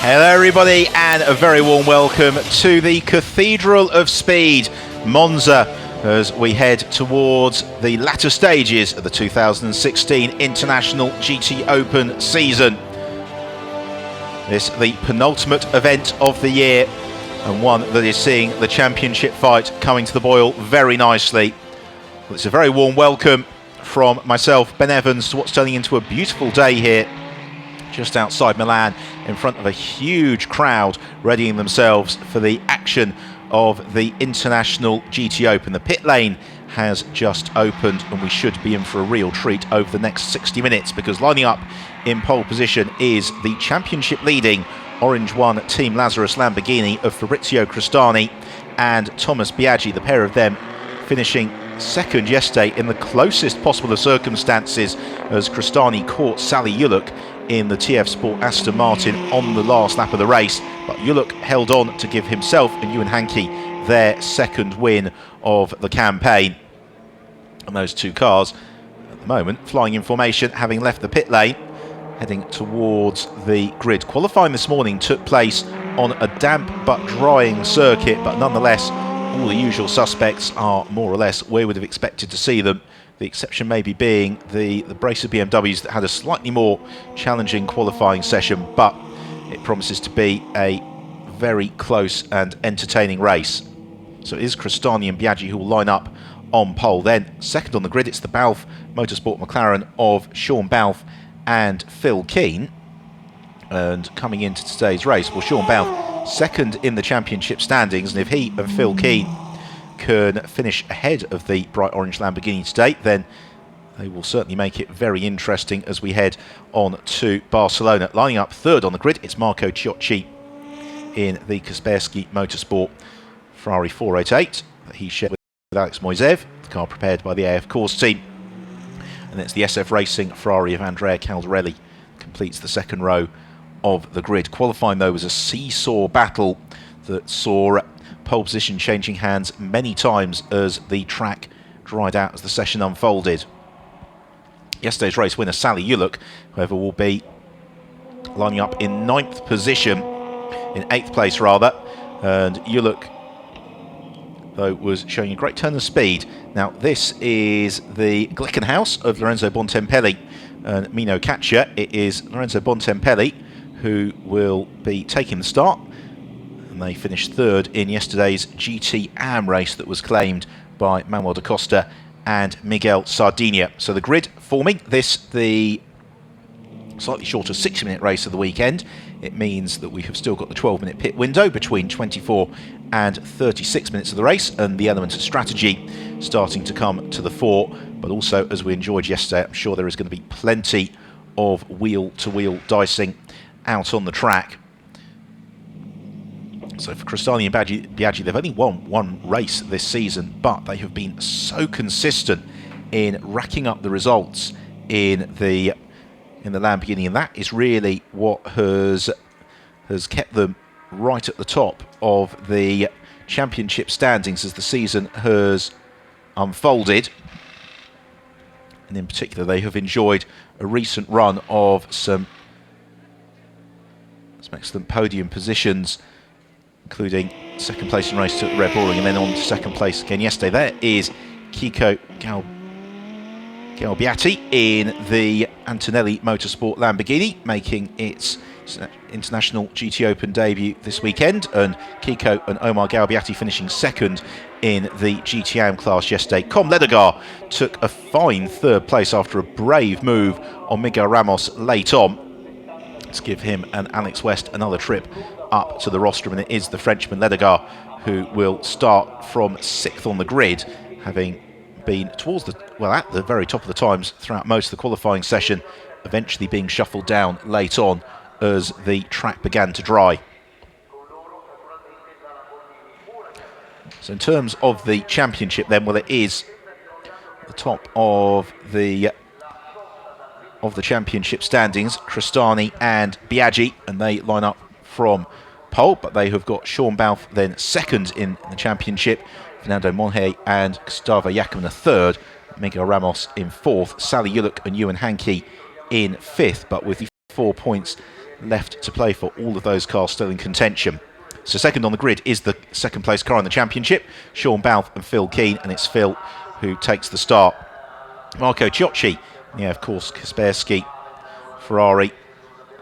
Hello everybody and a very warm welcome to the Cathedral of Speed, Monza, as we head towards the latter stages of the 2016 International GTOpen season. This the penultimate event of the year and one that is seeing the championship fight coming to the boil very nicely. Well, it's a very warm welcome from myself, Ben Evans, to what's turning into a beautiful day here just outside Milan, in front of a huge crowd readying themselves for the action of the International GTOpen. The pit lane has just opened and we should be in for a real treat over the next 60 minutes, because lining up in pole position is the championship leading Orange 1 Team Lazarus Lamborghini of Fabrizio Cristani and Thomas Biaggi, the pair of them finishing second yesterday in the closest possible of circumstances, as Cristani caught Sally Yuluk in the TF Sport Aston Martin on the last lap of the race, but Yuluk held on to give himself and Ewan Hankey their second win of the campaign. And those two cars at the moment flying in formation, having left the pit lane, heading towards the grid. Qualifying this morning took place on a damp but drying circuit, but nonetheless all the usual suspects are more or less where we would have expected to see them. The exception maybe being the brace of BMWs that had a slightly more challenging qualifying session, but it promises to be a very close and entertaining race. So it is Cristani and Biaggi who will line up on pole. Then second on the grid, it's the Balfe Motorsport McLaren of Sean Balfe and Phil Keane. And coming into today's race, well, Sean Balfe second in the championship standings, and if he and Phil Keane can finish ahead of the bright orange Lamborghini today, then they will certainly make it very interesting as we head on to Barcelona. Lining up third on the grid, it's Marco Ciocci in the Kaspersky Motorsport Ferrari 488 that he shared with Alex Moiseev, the car prepared by the AF Course team. And it's the SF Racing Ferrari of Andrea Caldarelli completes the second row of the grid. Qualifying though was a seesaw battle that saw pole position changing hands many times as the track dried out as the session unfolded. Yesterday's race winner Sally Yuluk, however, will be lining up in 9th position, in 8th place rather, and Yuluk though was showing a great turn of speed. Now this is the Glickenhaus of Lorenzo Bontempelli and Mino Caccia. It is Lorenzo Bontempelli who will be taking the start. They finished third in yesterday's GT Am race that was claimed by Manuel da Costa and Miguel Sardinia. So the grid forming this, the slightly shorter 60-minute race of the weekend. It means that we have still got the 12-minute pit window between 24 and 36 minutes of the race, and the element of strategy starting to come to the fore. But also, as we enjoyed yesterday, I'm sure there is going to be plenty of wheel-to-wheel dicing out on the track. So for Cristani and Biaggi, they've only won one race this season, but they have been so consistent in racking up the results in the Lamborghini, and that is really what has kept them right at the top of the championship standings as the season has unfolded. And in particular, they have enjoyed a recent run of some excellent podium positions, including second place in race to Red Bull Ring and then on to second place again yesterday. There is Kiko Galbiati in the Antonelli Motorsport Lamborghini, making its international GTOpen debut this weekend, and Kiko and Omar Galbiati finishing second in the GTAM class yesterday. Com Ledegar took a fine third place after a brave move on Miguel Ramos late on to give him and Alex West another trip up to the rostrum, and it is the Frenchman Ledegar who will start from 6th on the grid, having been towards at the very top of the times throughout most of the qualifying session, eventually being shuffled down late on as the track began to dry. So in terms of the championship then, well, it is the top of the championship standings, Cristani and Biaggi, and they line up from pole, but they have got Sean Balfe then second in the championship, Fernando Monje and Gustavo Yackman a third, Miguel Ramos in fourth, Sally Yuluk and Ewan Hankey in fifth, but with 4 points left to play for, all of those cars still in contention. So second on the grid is the second place car in the championship, Sean Balfe and Phil Keane, and it's Phil who takes the start. Marco Ciocci, of course, Kaspersky, Ferrari,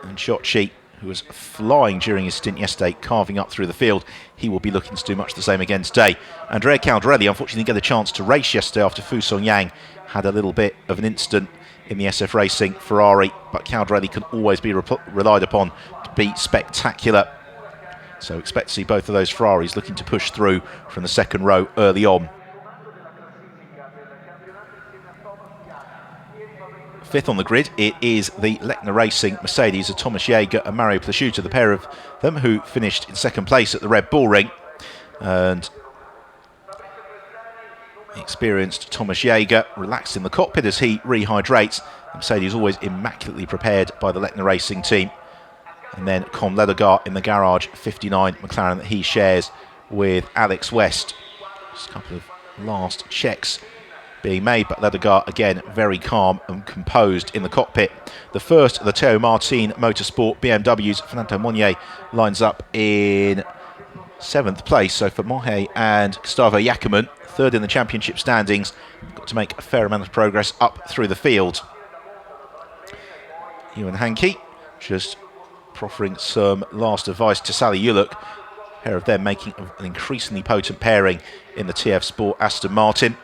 and Ciocci, who was flying during his stint yesterday, carving up through the field. He will be looking to do much the same again today. Andrea Caldarelli unfortunately didn't get a chance to race yesterday after Fu Song Yang had a little bit of an incident in the SF Racing Ferrari, but Caldarelli can always be relied upon to be spectacular. So expect to see both of those Ferraris looking to push through from the second row early on. Fifth on the grid, it is the Lechner Racing Mercedes of Thomas Jaeger and Mario Plasciuta, the pair of them who finished in second place at the Red Bull Ring. And experienced Thomas Jaeger relaxed in the cockpit as he rehydrates. Mercedes always immaculately prepared by the Lechner Racing team. And then Com Ledegar in the garage 59 McLaren that he shares with Alex West. Just a couple of last checks being made, but Ledegar again very calm and composed in the cockpit. The first of the Theo Martin Motorsport BMWs, Fernando Monje, lines up in 7th place. So for Monje and Gustavo Yackman, third in the championship standings, got to make a fair amount of progress up through the field. Ewan Hankey just proffering some last advice to Sally Yuluk, a pair of them making an increasingly potent pairing in the TF Sport Aston Martin.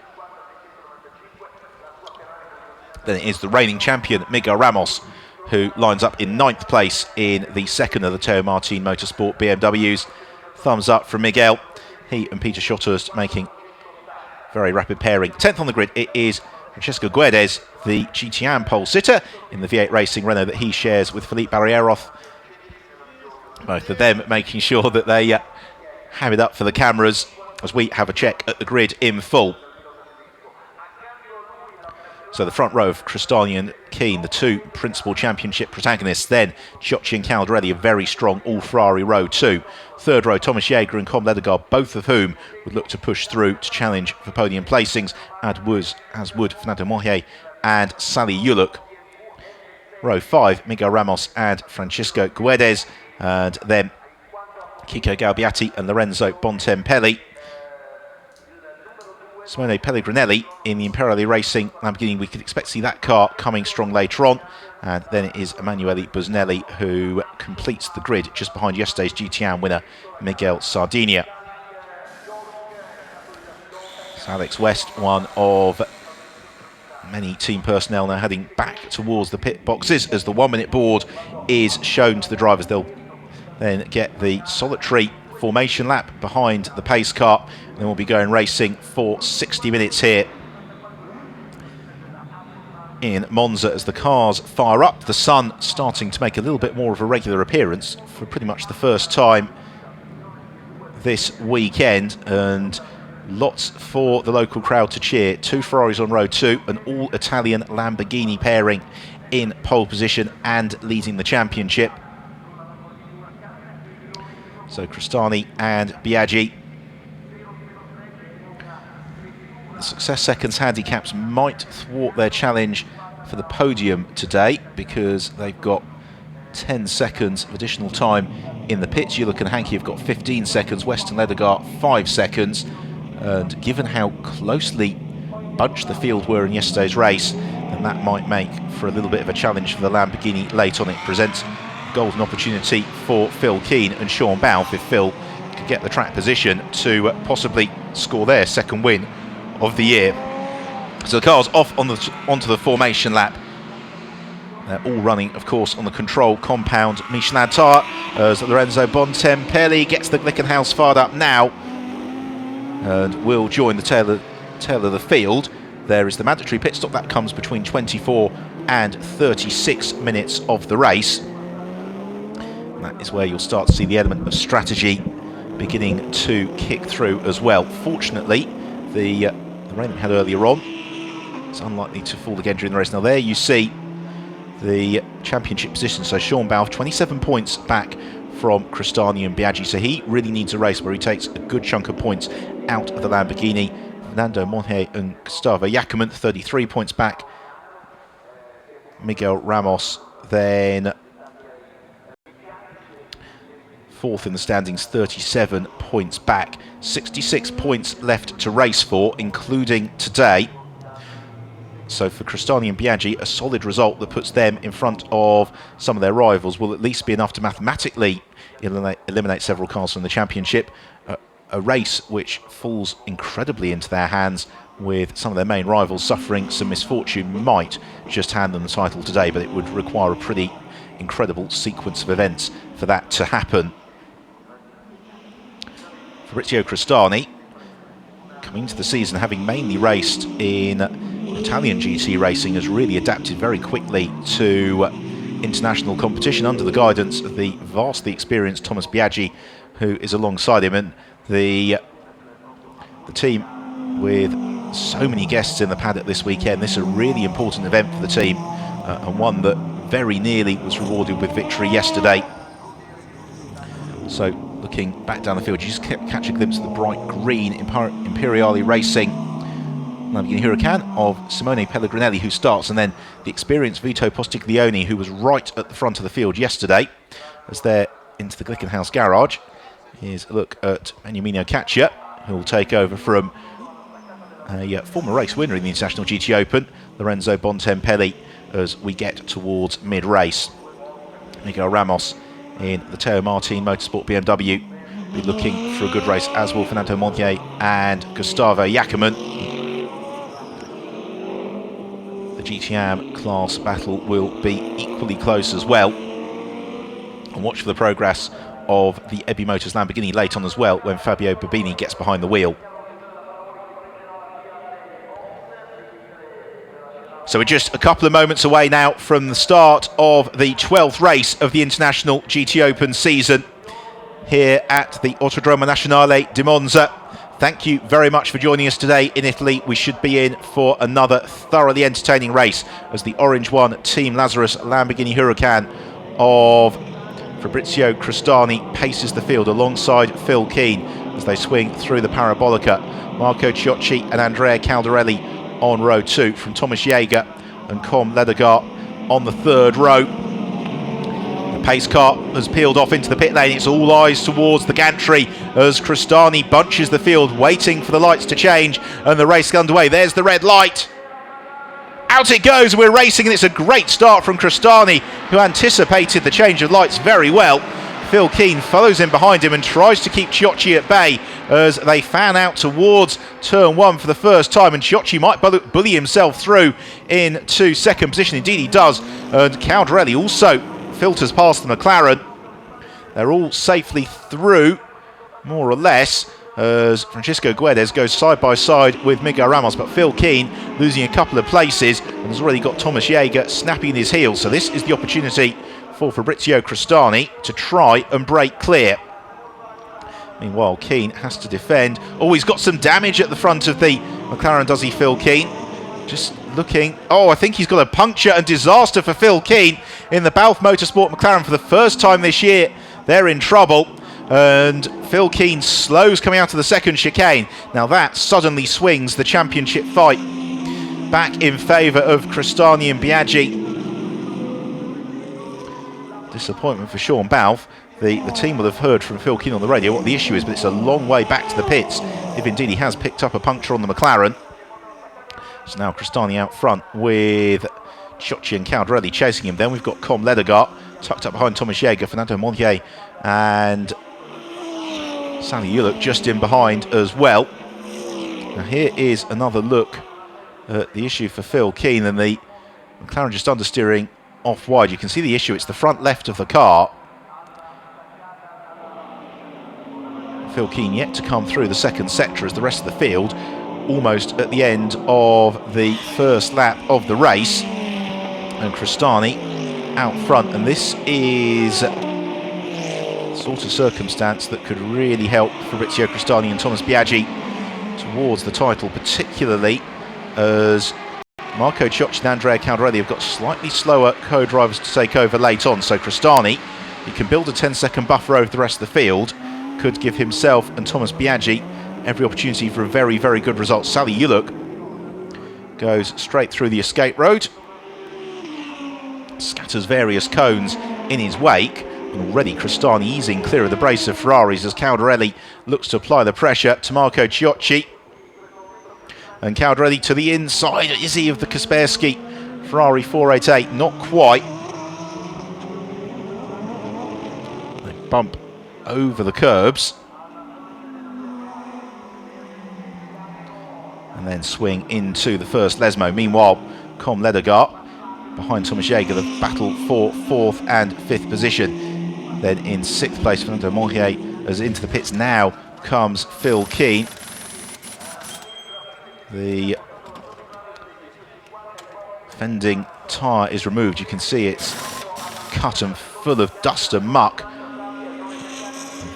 Then it is the reigning champion Miguel Ramos who lines up in 9th place in the second of the Theo Martin Motorsport BMWs. Thumbs up from Miguel. He and Peter Schotthurst making very rapid pairing. 10th on the grid, it is Francesco Guedes, the GTAM pole sitter in the V8 Racing Renault that he shares with Philippe Barrieroth. Both of them making sure that they have it up for the cameras as we have a check at the grid in full. So the front row of Cristani and Keane, the two principal championship protagonists. Then Ciocci and Caldarelli, a very strong all-Ferrari row too. Third row, Thomas Jaeger and Com Ledegar, both of whom would look to push through to challenge for podium placings, as would Fernando Monje and Sally Yuluk. Row 5, Miguel Ramos and Francisco Guedes, and then Kiko Galbiati and Lorenzo Bontempelli. Simone Pellegrinelli in the Imperiale Racing Lamborghini. We could expect to see that car coming strong later on. And then it is Emanuele Busnelli who completes the grid just behind yesterday's GTAM winner, Miguel Sardinia. So Alex West, one of many team personnel now heading back towards the pit boxes as the 1 minute board is shown to the drivers. They'll then get the solitary formation lap behind the pace car, and then we'll be going racing for 60 minutes here in Monza as the cars fire up. The sun starting to make a little bit more of a regular appearance for pretty much the first time this weekend, and lots for the local crowd to cheer. Two Ferraris on row 2, an all-Italian Lamborghini pairing in pole position and leading the championship. So Cristani and Biaggi. The success seconds handicaps might thwart their challenge for the podium today because they've got 10 seconds of additional time in the pits. Yuluk and Hankey have got 15 seconds, West and Ledegar 5 seconds. And given how closely bunched the field were in yesterday's race, then that might make for a little bit of a challenge for the Lamborghini late on. It presents golden opportunity for Phil Keane and Sean Balfe if Phil could get the track position to possibly score their second win of the year. So the car's off onto the formation lap. They're all running, of course, on the control compound Michelin tyre as Lorenzo Bontempelli gets the Glickenhaus fired up now and will join the tail of the field. There is the mandatory pit stop that comes between 24 and 36 minutes of the race. And that is where you'll start to see the element of strategy beginning to kick through as well. Fortunately, the rain that we had earlier on is unlikely to fall again during the race. Now there you see the championship position. So Sean Balfe 27 points back from Cristani and Biaggi. So he really needs a race where he takes a good chunk of points out of the Lamborghini. Fernando Monje and Gustavo Jacquemin 33 points back. Miguel Ramos then fourth in the standings, 37 points back. 66 points left to race for, including today. So for Cristani and Biaggi, a solid result that puts them in front of some of their rivals will at least be enough to mathematically eliminate several cars from the championship. A race which falls incredibly into their hands, with some of their main rivals suffering some misfortune, might just hand them the title today, but it would require a pretty incredible sequence of events for that to happen. Fabrizio Cristani, coming into the season having mainly raced in Italian GT racing, has really adapted very quickly to international competition under the guidance of the vastly experienced Thomas Biaggi, who is alongside him, and the team with so many guests in the paddock this weekend. This is a really important event for the team, and one that very nearly was rewarded with victory yesterday. So looking back down the field, you just catch a glimpse of the bright green Imperiale Racing Lamborghini Huracan of Simone Pellegrinelli, who starts, and then the experienced Vito Postiglione, who was right at the front of the field yesterday, as they're into the Glickenhaus garage. Here's a look at Beniamino Caccia, who will take over from a former race winner in the International GTOpen, Lorenzo Bontempelli, as we get towards mid-race. Miguel Ramos in the Teo Martin Motorsport BMW be looking for a good race, as will Fernando Monje and Gustavo Jacquemin. The GTAM class battle will be equally close as well. And watch for the progress of the Ebby Motors Lamborghini late on as well, when Fabio Babini gets behind the wheel. So we're just a couple of moments away now from the start of the 12th race of the International GTOpen season here at the Autodromo Nazionale di Monza. Thank you very much for joining us today in Italy. We should be in for another thoroughly entertaining race as the Orange One Team Lazarus Lamborghini Huracan of Fabrizio Cristani paces the field alongside Phil Keane as they swing through the Parabolica. Marco Ciocci and Andrea Caldarelli on row 2, from Thomas Jaeger and Com Ledegaard on the third row. The pace car has peeled off into the pit lane. It's all eyes towards the gantry as Cristani bunches the field, waiting for the lights to change, and the race underway. There's the red light. Out it goes, we're racing, and it's a great start from Cristani, who anticipated the change of lights very well. Phil Keane follows in behind him and tries to keep Ciocci at bay as they fan out towards turn 1 for the first time, and Ciocci might bully himself through into second position. Indeed he does, and Caldarelli also filters past the McLaren. They're all safely through, more or less, as Francisco Guedes goes side by side with Miguel Ramos, but Phil Keane losing a couple of places and has already got Thomas Jaeger snapping his heels. So this is the opportunity for Fabrizio Cristani to try and break clear. Meanwhile, Keane has to defend. Oh, he's got some damage at the front of the McLaren, does he, Phil Keane? Just looking. Oh, I think he's got a puncture, and disaster for Phil Keane in the Balfe Motorsport McLaren for the first time this year. They're in trouble. And Phil Keane slows coming out of the second chicane. Now that suddenly swings the championship fight back in favour of Cristani and Biaggi. Disappointment for Sean Balfe. The team will have heard from Phil Keane on the radio what the issue is, but it's a long way back to the pits, if indeed he has picked up a puncture on the McLaren. So now Cristani out front with Ciocci and Caldarelli chasing him. Then we've got Com Ledegaard tucked up behind Thomas Jaeger, Fernando Monnier and Sally Ullich just in behind as well. Now here is another look at the issue for Phil Keane, and the McLaren just understeering off wide. You can see the issue, it's the front left of the car. Phil Keane yet to come through the second sector as the rest of the field, almost at the end of the first lap of the race. And Cristani out front, and this is the sort of circumstance that could really help Fabrizio Cristani and Thomas Biaggi towards the title, particularly as Marco Ciocci and Andrea Caldarelli have got slightly slower co-drivers to take over late on. So Cristani, he can build a 10-second buffer over the rest of the field, could give himself and Thomas Biaggi every opportunity for a very, very good result. Sally Ullich goes straight through the escape road, scatters various cones in his wake, and already Cristani easing clear of the brace of Ferraris as Caldarelli looks to apply the pressure to Marco Ciocci. And Caldarelli to the inside, is he, of the Kaspersky Ferrari 488? Not quite. They bump over the curbs and then swing into the first Lesmo. Meanwhile, Com Ledegaard behind Thomas Jaeger, the battle for 4th and 5th position. Then in 6th place, Fernando Monnier, as into the pits now comes Phil Keane. The fending tyre is removed. You can see it's cut and full of dust and muck.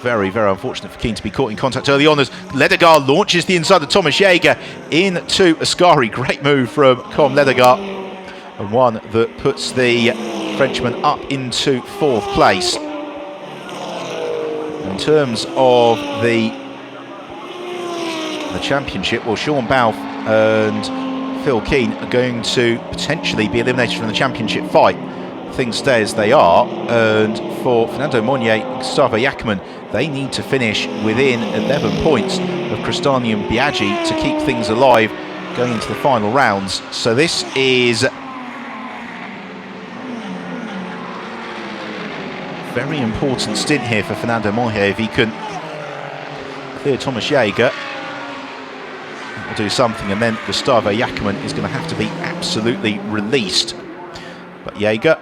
Very, very unfortunate for Keane to be caught in contact early on as Ledegaard launches the inside of Thomas Jaeger into Ascari. Great move from Com Ledegaard, and one that puts the Frenchman up into 4th place. In terms of the championship, well, Sean Balfe and Phil Keane are going to potentially be eliminated from the championship fight. Things stay as they are, and for Fernando Monnier and Gustavo Jackman, they need to finish within 11 points of Cristani and Biaggi to keep things alive going into the final rounds. So this is very important stint here for Fernando Monnier. If he can clear Thomas Jaeger, that will do something, and then Gustavo Jackman is going to have to be absolutely released. But Jaeger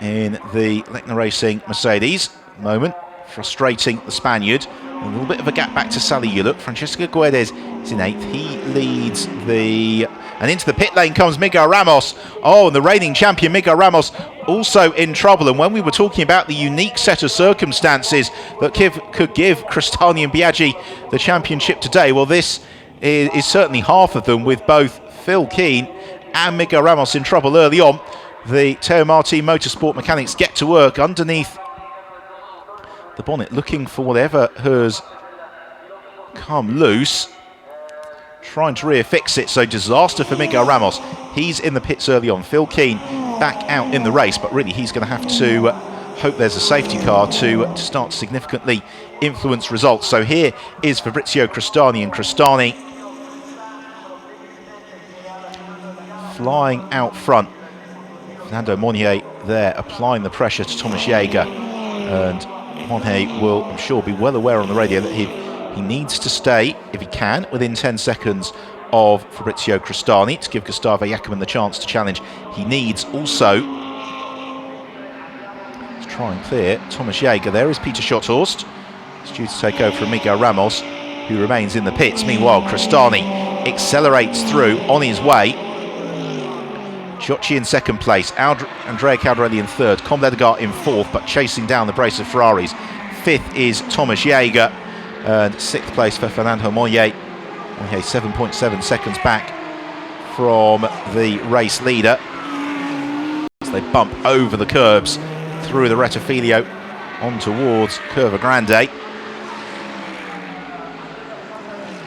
in the Lechner Racing Mercedes at the moment, frustrating the Spaniard. A little bit of a gap back to Sally Ullich. Francesco Guedes is in 8th. He leads the... And into the pit lane comes Miguel Ramos. Oh, and the reigning champion Miguel Ramos also in trouble. And when we were talking about the unique set of circumstances that could give Cristani and Biaggi the championship today, well, this is certainly half of them, with both Phil Keane and Miguel Ramos in trouble early on. The Teo Martin Motorsport mechanics get to work underneath the bonnet, looking for whatever has come loose, trying to rear-fix it. So disaster for Miguel Ramos. He's in the pits early on. Phil Keane back out in the race, but really he's going to have to hope there's a safety car to start to significantly influence results. So here is Fabrizio Cristani, and Cristani flying out front. Fernando Monnier there applying the pressure to Thomas Jaeger, and Monnier will, I'm sure, be well aware on the radio that he needs to stay, if he can, within 10 seconds of Fabrizio Cristani to give Gustavo Jackman the chance to challenge. He needs also to try and clear Thomas Jaeger. There is Peter Schotthorst. He's due to take over from Miguel Ramos, who remains in the pits. Meanwhile, Cristani accelerates through on his way. Ciocci in 2nd place, Andrea Caldarelli in 3rd, Com Ledegaard in 4th, but chasing down the brace of Ferraris. 5th is Thomas Jaeger, and 6th place for Fernando Monnier. Monnier 7.7 seconds back from the race leader as they bump over the curbs through the Rettifilio on towards Curva Grande.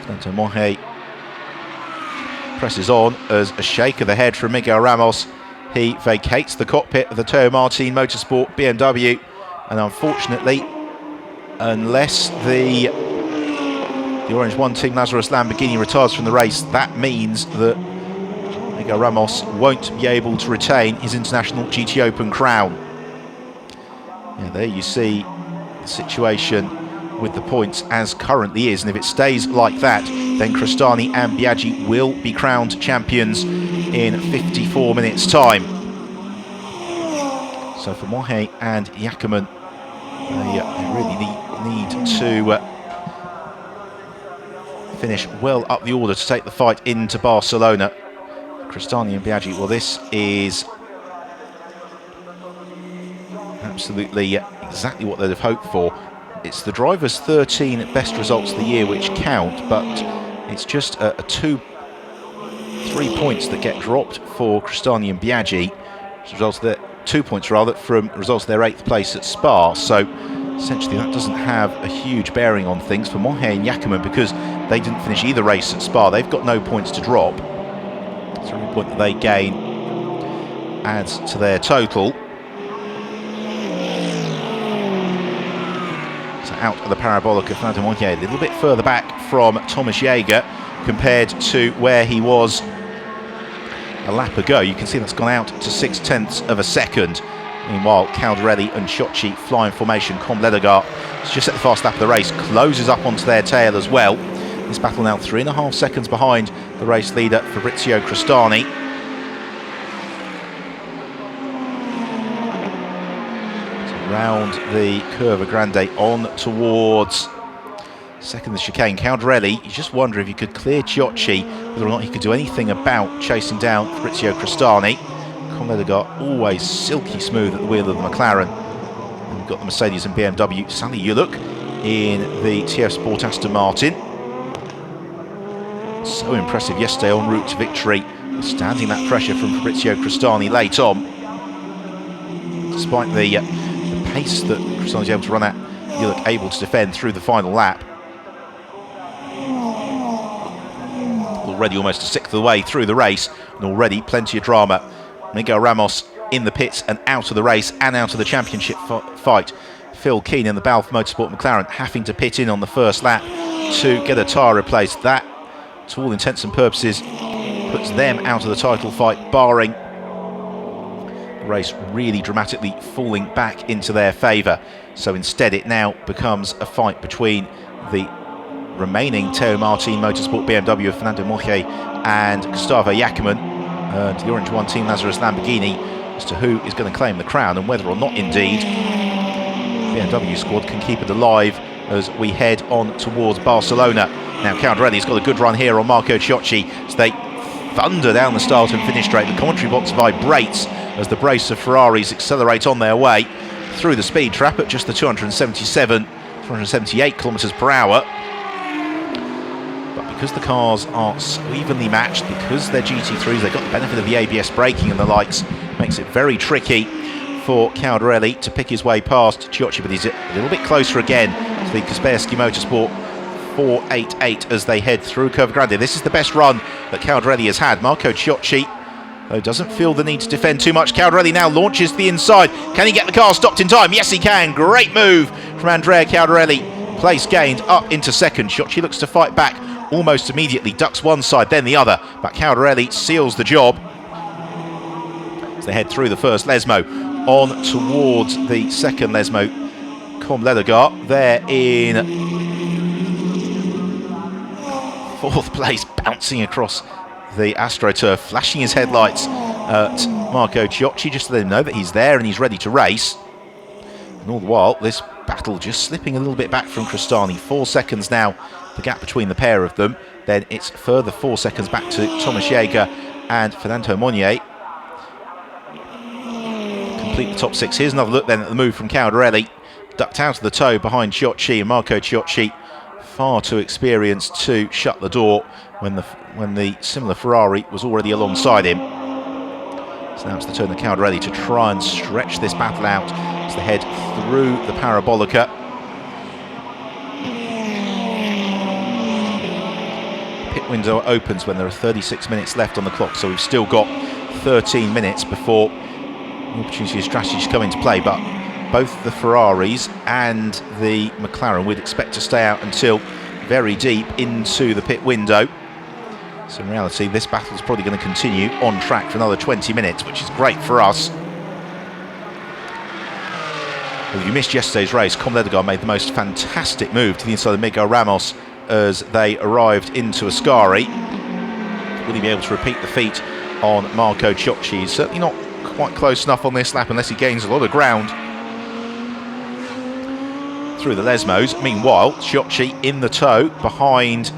Fernando Monnier presses on as a shake of the head from Miguel Ramos. He vacates the cockpit of the Teo Martin Motorsport BMW, and unfortunately, unless the Orange 1 Team Lazarus Lamborghini retires from the race, that means that Miguel Ramos won't be able to retain his international GTOpen crown. Yeah, there you see the situation with the points as currently is, and if it stays like that, then Crostani and Biaggi will be crowned champions in 54 minutes time. So for Mohe and Jackman, they really need to finish well up the order to take the fight into Barcelona. Crostani and Biaggi, well, this is absolutely exactly what they'd have hoped for. It's the drivers' 13 best results of the year which count, but it's just 3 points that get dropped for Crostani and Biaggi, which results that 2 points rather from results of their 8th place at Spa. So essentially that doesn't have a huge bearing on things for Mohe and Jackman, because they didn't finish either race at Spa. They've got no points to drop, so every point that they gain adds to their total. Out of the Parabolica, Fernando Montier a little bit further back from Thomas Jaeger compared to where he was a lap ago. You can see that's gone out to 0.6 of a second. Meanwhile, Caldarelli and Sciocchi fly in formation. Com Ledegaard is just at the fast lap of the race, closes up onto their tail as well. This battle now 3.5 seconds behind the race leader, Fabrizio Crostani. Round the Curva Grande on towards second the chicane. Caldarelli, you just wonder if you could clear Sciocchi, whether or not he could do anything about chasing down Fabrizio Crostani. Com Ledegaard always silky smooth at the wheel of the McLaren. And we've got the Mercedes and BMW. Sally Uluk in the TF Sport Aston Martin. So impressive yesterday en route to victory, standing that pressure from Fabrizio Crostani late on. Despite the pace that Crostani's able to run at, Uluk able to defend through the final lap. Already almost a 6th of the way through the race, and already plenty of drama. Miguel Ramos in the pits and out of the race and out of the championship fight. Phil Keane in the Balfe Motorsport McLaren having to pit in on the first lap to get a tyre replaced. That, to all intents and purposes, puts them out of the title fight, barring race really dramatically falling back into their favour. So instead it now becomes a fight between the remaining Teo Martin Motorsport BMW of Fernando Mohe and Gustavo Jackman and the Orange 1 Team Lazarus Lamborghini as to who is going to claim the crown, and whether or not indeed the BMW squad can keep it alive as we head on towards Barcelona. Now Caldarelli's got a good run here on Marco Sciocchi as they thunder down the start and finish straight. The commentary box vibrates as the brace of Ferraris accelerate on their way through the speed trap at just the 278 kilometres per hour. But because the cars are so evenly matched, because they're GT3s, they've got the benefit of the ABS braking and the likes, makes it very tricky for Caldarelli to pick his way past Sciocchi, but he's a little bit closer again to the Kaspersky Motorsport 488 as they head through Curva Grande. This is the best run that Caldarelli has had. Marco Sciocchi, though, doesn't feel the need to defend too much. Caldarelli now launches to the inside. Can he get the car stopped in time? Yes, he can. Great move from Andrea Caldarelli. Place gained up into second. Sciocchi looks to fight back almost immediately. Ducks one side, then the other. But Caldarelli seals the job as they head through the first Lesmo on towards the second Lesmo. Com Ledegaard there in 4th place, bouncing across the AstroTurf, flashing his headlights at Marco Sciocchi just to let him know that he's there and he's ready to race. And all the while, this battle just slipping a little bit back from Crostani. 4 seconds now, the gap between the pair of them. Then it's further 4 seconds back to Thomas Jaeger and Fernando Montier. Complete the top 6. Here's another look then at the move from Caldarelli. Ducked out of the toe behind Sciocchi, and Marco Sciocchi far too experienced to shut the door when the similar Ferrari was already alongside him. So now it's the turn of Caldarelli to try and stretch this battle out as they head through the Parabolica. Pit window opens when there are 36 minutes left on the clock, so we've still got 13 minutes before the opportunity of strategies come into play. But both the Ferraris and the McLaren we'd expect to stay out until very deep into the pit window. So in reality, this battle is probably going to continue on track for another 20 minutes, which is great for us. Well, if you missed yesterday's race, Comledegar made the most fantastic move to the inside of Miguel Ramos as they arrived into Ascari. Will he be able to repeat the feat on Marco Ciocci? He's certainly not quite close enough on this lap unless he gains a lot of ground through the Lesmos. Meanwhile, Ciocci in the tow behind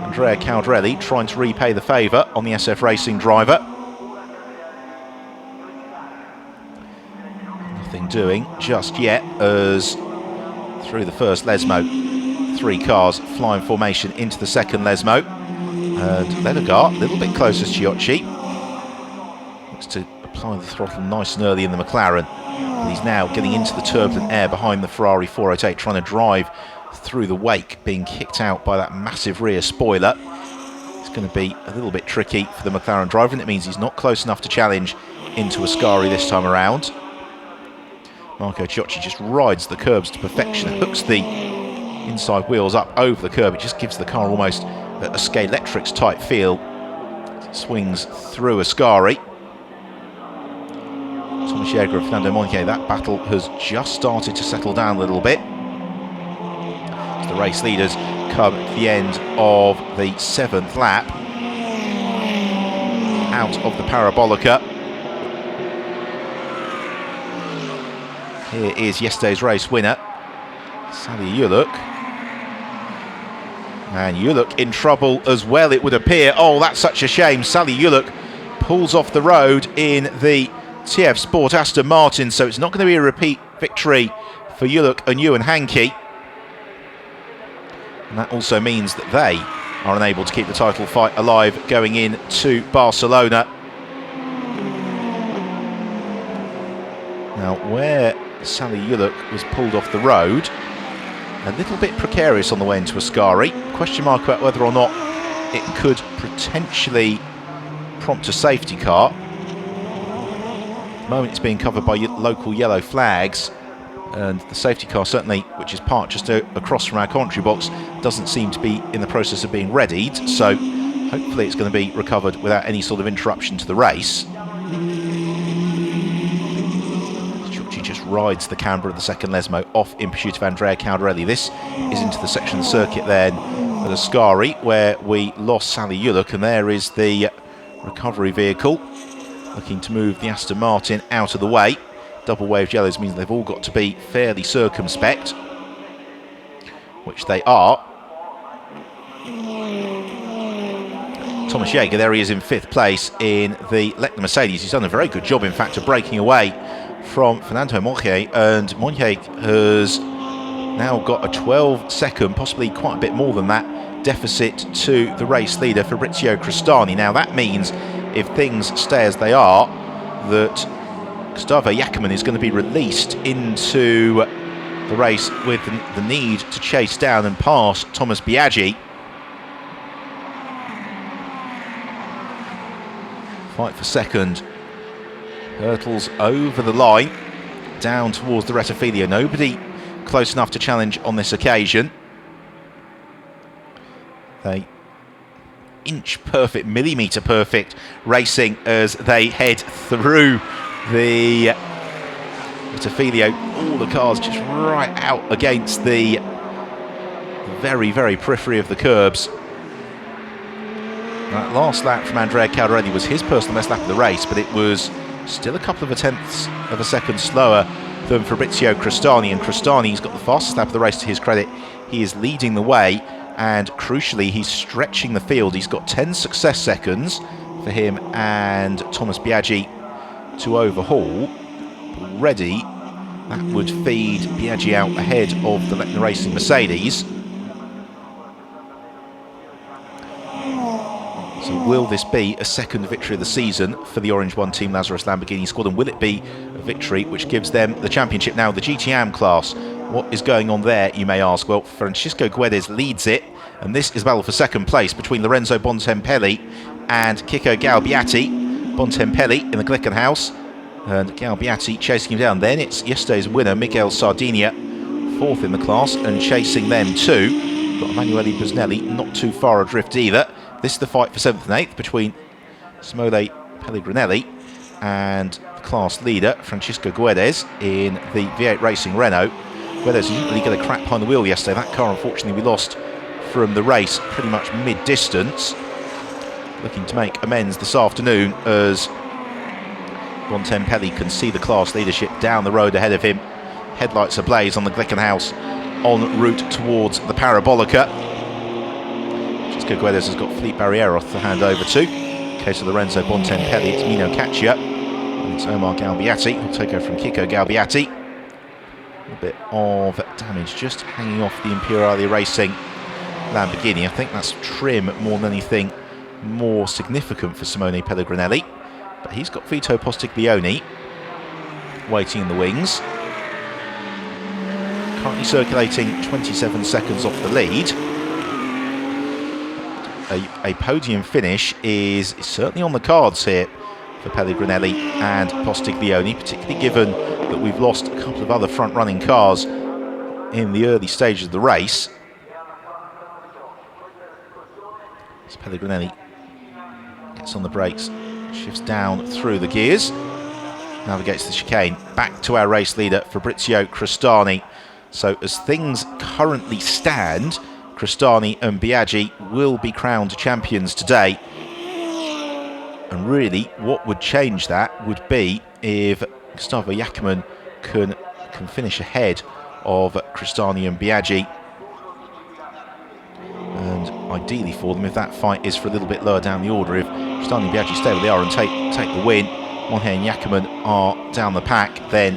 Andrea Caldarelli, trying to repay the favour on the SF Racing driver. Nothing doing just yet as through the first Lesmo, 3 cars fly in formation into the second Lesmo. And Ledegaard, a little bit closer to Ciocci. Looks to apply the throttle nice and early in the McLaren. But he's now getting into the turbulent air behind the Ferrari 488, trying to drive through the wake, being kicked out by that massive rear spoiler. It's going to be a little bit tricky for the McLaren driver, and it means he's not close enough to challenge into Ascari this time around. Marco Ciocci just rides the curbs to perfection, hooks the inside wheels up over the curb. It just gives the car almost a Scalextrics type feel. Swings through Ascari. Thomas Jäger and Fernando Montier, that battle has just started to settle down a little bit. As the race leaders come at the end of the 7th lap, out of the Parabolica. Here is yesterday's race winner, Sally Yuluk. And Yuluk in trouble as well, it would appear. Oh, that's such a shame. Sally Yuluk pulls off the road in the TF Sport Aston Martin, so it's not going to be a repeat victory for Yuluk and Ewan Hankey. And that also means that they are unable to keep the title fight alive going into Barcelona. Now, where Sally Yuluk was pulled off the road, a little bit precarious on the way into Ascari. Question mark about whether or not it could potentially prompt a safety car. At the moment it's being covered by local yellow flags, and the safety car certainly, which is parked just across from our commentary box, doesn't seem to be in the process of being readied, so hopefully it's going to be recovered without any sort of interruption to the race. Just rides the camber of the second Lesmo off in pursuit of Andrea Caldarelli. This is into the section of the circuit then at Ascari where we lost Sally Yuluk, and there is the recovery vehicle looking to move the Aston Martin out of the way. Double waved yellows means they've all got to be fairly circumspect, which they are. Thomas Jäger, there he is in 5th place in the Leclerc Mercedes. He's done a very good job, in fact, of breaking away from Fernando Montier, and Montier has now got a 12-second, possibly quite a bit more than that, deficit to the race leader Fabrizio Crestani. Now that means if things stay as they are, that Gustavo Jackermann is going to be released into the race with the need to chase down and pass Thomas Biaggi. Fight for second. Hurtles over the line, down towards the Rettifilio. Nobody close enough to challenge on this occasion. They inch perfect, millimetre perfect racing as they head through the Rettifilio. All the cars just right out against the very, very periphery of the curbs. That last lap from Andrea Caldarelli was his personal best lap of the race, but it was still a couple of tenths of a second slower than Fabrizio Crestani, and Crestani's got the fastest lap of the race to his credit. He is leading the way, and crucially he's stretching the field. He's got 10 success seconds for him and Thomas Biaggi to overhaul. Already that would feed Biaggi out ahead of the Leclerc Racing Mercedes. So will this be a second victory of the season for the Orange One Team Lazarus Lamborghini squad, and will it be a victory which gives them the championship? Now, the GTOpen class, what is going on there, you may ask? Well, Francisco Guedes leads it, and this is a battle for second place between Lorenzo Bontempelli and Kiko Galbiati. Bontempelli in the Glickenhaus, and Galbiati chasing him down. Then it's yesterday's winner, Miguel Sardinia, 4th in the class, and chasing them too. Got Emanuele Busnelli not too far adrift either. This is the fight for 7th and 8th between Simone Pellegrinelli and the class leader, Francisco Guedes, in the V8 Racing Renault. Guedes didn't really get a crack behind the wheel yesterday. That car, unfortunately, we lost from the race pretty much mid-distance. Looking to make amends this afternoon as Bontempelli can see the class leadership down the road ahead of him. Headlights ablaze on the Glickenhaus en route towards the Parabolica. Francisco Guedes has got Philippe Barrieros to hand over to. In case of Lorenzo Bontempelli, it's Mino Caccia. And it's Omar Galbiati who'll take over from Kiko Galbiati. A bit of damage just hanging off the Imperiale Racing Lamborghini. I think that's trim more than anything more significant for Simone Pellegrinelli. But he's got Vito Postiglione waiting in the wings. Currently circulating 27 seconds off the lead. A podium finish is certainly on the cards here for Pellegrinelli and Postiglione, particularly given that we've lost a couple of other front-running cars in the early stages of the race. So Pellegrinelli gets on the brakes, shifts down through the gears, navigates the chicane, back to our race leader Fabrizio Crestani. So as things currently stand, Crestani and Biaggi will be crowned champions today. And really, what would change that would be if Gustavo Jacquemin can finish ahead of Crestani and Biaggi. And ideally for them, if that fight is for a little bit lower down the order, if Crestani and Biaggi stay where they are and take the win, Monje and Jacquemin are down the pack, then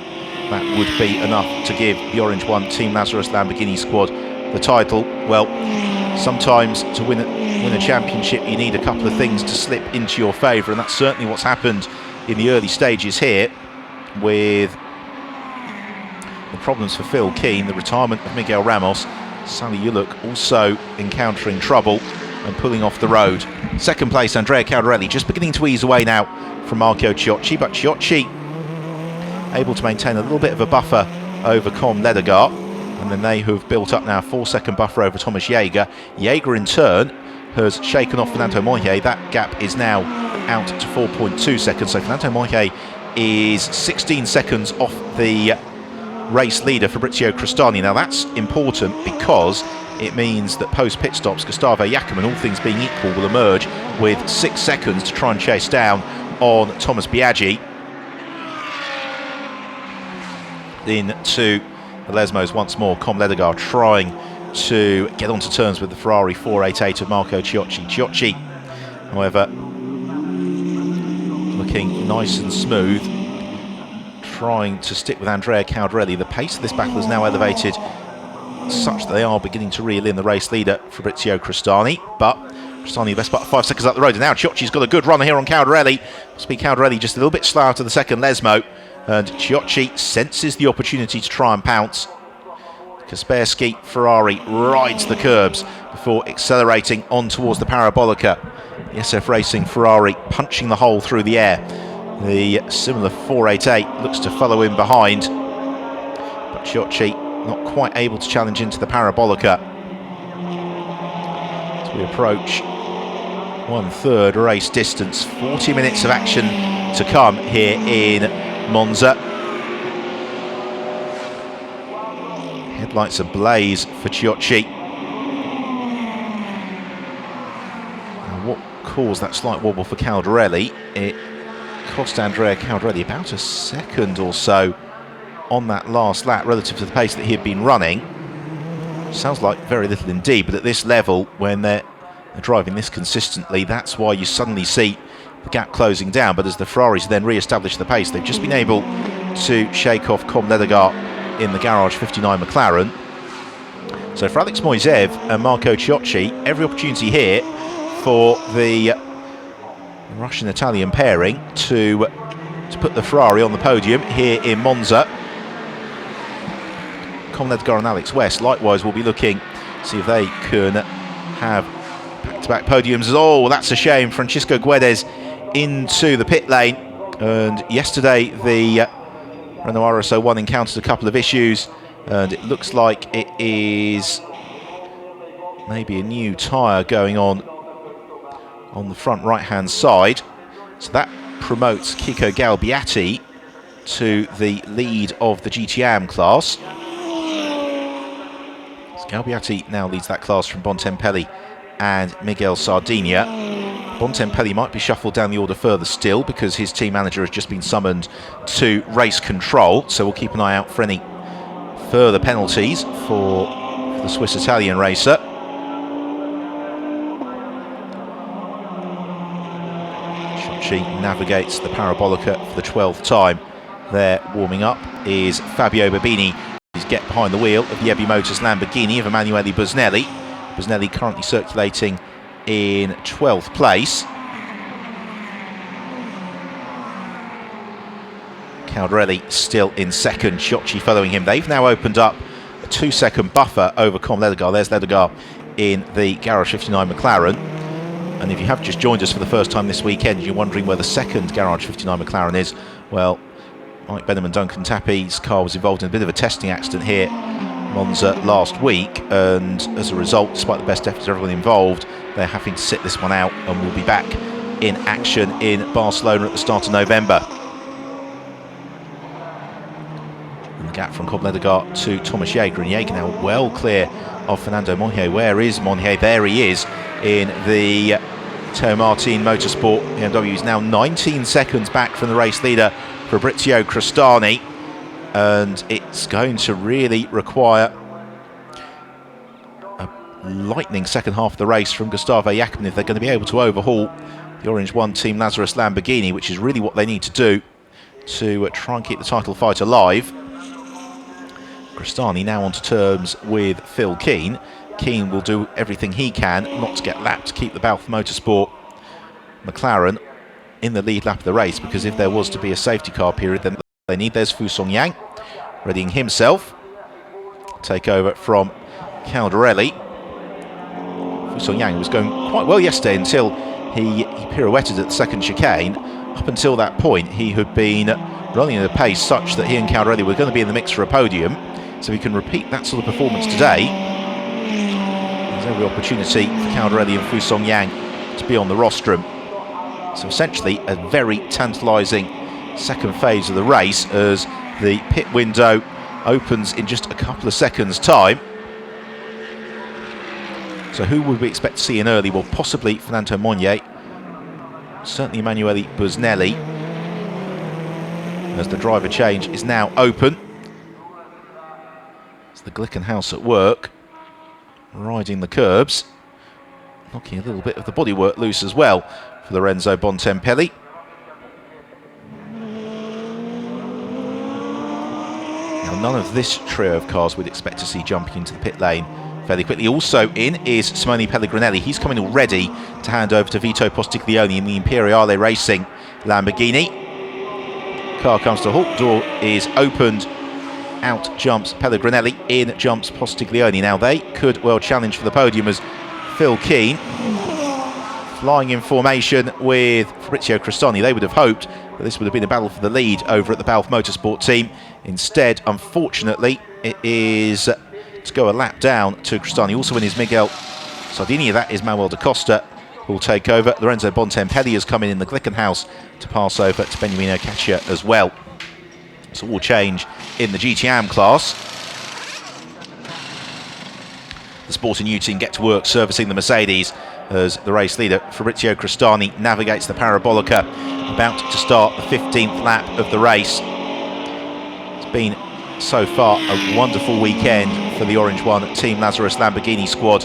that would be enough to give the Orange One Team Lazarus Lamborghini squad the title. Well, sometimes to win a championship you need a couple of things to slip into your favour, and that's certainly what's happened in the early stages here, with the problems for Phil Keane, the retirement of Miguel Ramos, Sally Yuluk also encountering trouble and pulling off the road. Second place, Andrea Caldarelli, just beginning to ease away now from Marco Ciocci, but Ciocci able to maintain a little bit of a buffer over Com Ledegaard, and then they have built up now a 4-second buffer over Thomas Jaeger. Jaeger in turn has shaken off Fernando Monje. That gap is now out to 4.2 seconds, so Fernando Monje is 16 seconds off the race leader Fabrizio Crestani. Now that's important because it means that post pit stops Gustavo Jacquemin, all things being equal, will emerge with 6 seconds to try and chase down on Thomas Biaggi. Into the Lesmos once more, Com Ledegaard trying to get onto terms with the Ferrari 488 of Marco Ciocci. Ciocci, however, looking nice and smooth, trying to stick with Andrea Caldarelli. The pace of this battle is now elevated such that they are beginning to reel in the race leader Fabrizio Crestani, but Crestani the best part of 5 seconds up the road, and now Ciocci's got a good run here on Caldarelli. Must be Caldarelli just a little bit slower to the second Lesmo, and Ciocci senses the opportunity to try and pounce. Kaspersky Ferrari rides the curbs before accelerating on towards the Parabolica. The SF Racing Ferrari punching the hole through the air. The similar 488 looks to follow in behind, but Ciocci not quite able to challenge into the Parabolica. As we approach 1/3 race distance, 40 minutes of action to come here in Monza. Headlights ablaze for Ciocci. Now, what caused that slight wobble for Caldarelli? It cost Andrea Caldarelli about a second or so on that last lap relative to the pace that he had been running. Sounds like very little indeed, but at this level, when they're driving this consistently, that's why you suddenly see the gap closing down. But as the Ferraris then re-establish the pace, they've just been able to shake off Com Ledegaard in the Garage 59 McLaren. So for Alex Moiseev and Marco Ciocci, every opportunity here for the Russian-Italian pairing to put the Ferrari on the podium here in Monza. Com Ledegaard and Alex West likewise will be looking to see if they can have back-to-back podiums. Oh, that's a shame. Francisco Guedes into the pit lane, and yesterday the Renault RSO 1 encountered a couple of issues, and it looks like it is maybe a new tyre going on the front right hand side, so that promotes Kiko Galbiati to the lead of the GTOpen class. So Galbiati now leads that class from Bontempelli and Miguel Sardinia. Bontempelli might be shuffled down the order further still because his team manager has just been summoned to race control, so we'll keep an eye out for any further penalties for the Swiss-Italian racer. She navigates the Parabolica for the 12th time. There, warming up, is Fabio Babini, who's get behind the wheel of the Ebby Motors Lamborghini of Emanuele Busnelli. Busnelli currently circulating in 12th place. Caldarelli still in second, Sciocci following him. They've now opened up a 2-second buffer over Com Ledegar. There's Ledegar in the Garage 59 McLaren. And if you have just joined us for the first time this weekend, you're wondering where the second Garage 59 McLaren is, well, Mike Benham and Duncan Tappy's car was involved in a bit of a testing accident here at Monza last week, and as a result, despite the best efforts of everyone involved, they're having to sit this one out and will be back in action in Barcelona at the start of November. And the gap from Com Ledegar to Thomas Jaeger, and Jaeger now well clear of Fernando Monje. Where is Monje? There he is in the Teo Martin Motorsport BMW. Is now 19 seconds back from the race leader, Fabrizio Crestani, and it's going to really require a lightning second half of the race from Gustavo Jackman if they're going to be able to overhaul the Orange 1 Team Lazarus Lamborghini, which is really what they need to do to try and keep the title fight alive. Crestani now on to terms with Phil Keane. Keane will do everything he can not to get lapped to keep the Balfour Motorsport McLaren in the lead lap of the race, because if there was to be a safety car period, then they need. There's Fu Song Yang readying himself. Take over from Caldarelli. Fu Song Yang was going quite well yesterday until he pirouetted at the second chicane. Up until that point, he had been running at a pace such that he and Caldarelli were going to be in the mix for a podium. So he can repeat that sort of performance today. There's every opportunity for Caldarelli and Fu Song Yang to be on the rostrum. So essentially a very tantalising second phase of the race as the pit window opens in just a couple of seconds' time. So who would we expect to see in early? Well, possibly Fernando Monje, certainly Emanuele Busnelli, as the driver change is now open. It's the Glickenhaus at work, riding the curbs, knocking a little bit of the bodywork loose as well for Lorenzo Bontempelli. Now, none of this trio of cars we'd expect to see jumping into the pit lane fairly quickly. Also in is Simone Pellegrinelli. He's coming already to hand over to Vito Postiglione in the Imperiale Racing Lamborghini. Car comes to a halt, door is opened, out jumps Pellegrinelli, in jumps Postiglione. Now they could well challenge for the podium as Phil Keane, flying in formation with Fabrizio Crestani. They would have hoped that this would have been a battle for the lead over at the Balfour Motorsport team. Instead, unfortunately, it is to go a lap down to Crestani. Also in is Miguel Sardinia. That is Manuel da Costa who will take over. Lorenzo Bontempelli has come in the Glickenhaus to pass over to Beniamino Caccia as well. So all change in the GTOpen class. The Sporting U team get to work servicing the Mercedes as the race leader Fabrizio Crestani navigates the Parabolica, about to start the 15th lap of the race. It's been so far a wonderful weekend for the Orange 1 Team Lazarus Lamborghini squad.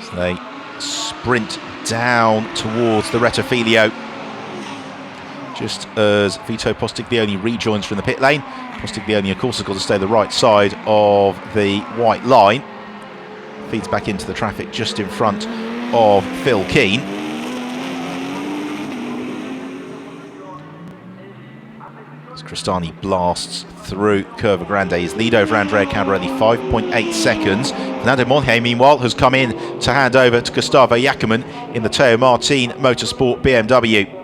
So they sprint down towards the Rettifilio just as Vito Postiglione rejoins from the pit lane. Postiglione, of course, has got to stay the right side of the white line. Feeds back into the traffic just in front of Phil Keane. As Crestani blasts through Curva Grande, his lead over Andrea Caldarelli, 5.8 seconds. Fernando Monje, meanwhile, has come in to hand over to Gustavo Jackman in the Teo Martin Motorsport BMW.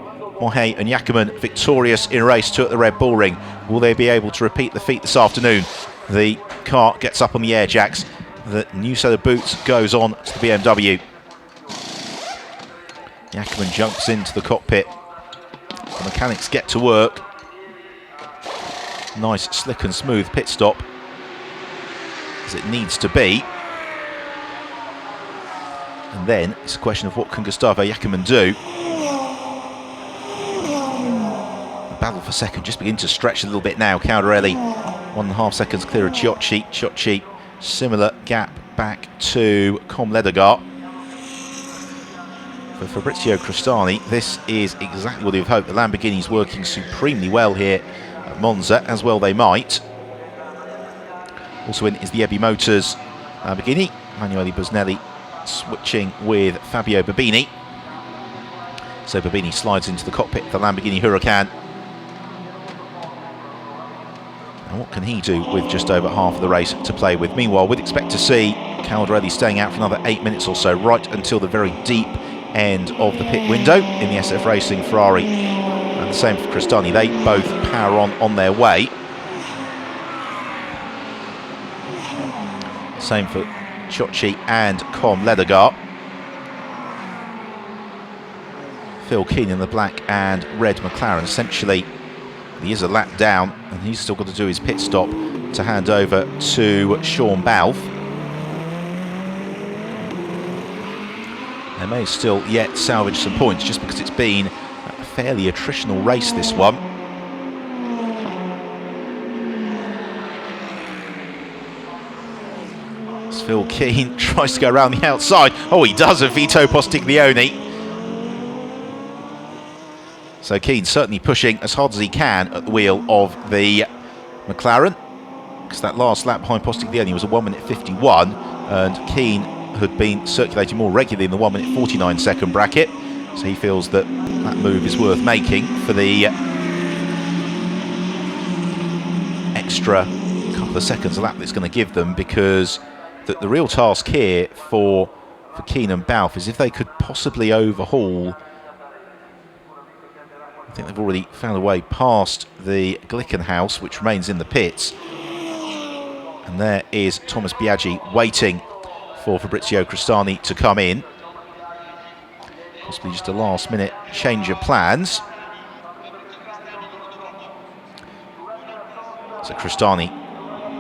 Monje and Jackman victorious in race 2 at the Red Bull Ring. Will they be able to repeat the feat this afternoon? The car gets up on the air jacks. The new set of boots goes on to the BMW. Jackman jumps into the cockpit. The mechanics get to work. Nice, slick and smooth pit stop, as it needs to be. And then it's a question of what can Gustavo Jackman do. The battle for second just beginning to stretch a little bit now. Caldarelli 1.5 seconds clear of Ciocci. Ciocci, similar gap back to Com Ledegaard. For Fabrizio Crostani, this is exactly what we've hoped. The Lamborghini's working supremely well here at Monza, as well they might. Also in is the Ebby Motors Lamborghini. Emanuele Busnelli switching with Fabio Babini. So Babini slides into the cockpit of the Lamborghini Huracan. And what can he do with just over half of the race to play with? Meanwhile, we'd expect to see Caldarelli staying out for another 8 minutes or so, right until the very deep end of the pit window in the SF Racing Ferrari. And the same for Crostani. They both power on their way. Same for Ciocci and Com Ledegaard. Phil Keane in the black and red McLaren. Essentially, he is a lap down, and he's still got to do his pit stop to hand over to Sean Balfe. They may still yet salvage some points, just because it's been a fairly attritional race, this one. As Phil Keane tries to go around the outside. Oh, he does, a Vito Postiglione. So Keane certainly pushing as hard as he can at the wheel of the McLaren, because that last lap behind Postiglione was a 1:51, and Keane had been circulating more regularly in the 1:49 second bracket, so he feels that that move is worth making for the extra couple of seconds a lap that it's going to give them, because the real task here for Keane and Balfe is if they could possibly overhaul. I think they've already found a way past the Glickenhaus, which remains in the pits. And there is Thomas Biaggi waiting for Fabrizio Crostani to come in. Possibly just a last minute change of plans. So Crostani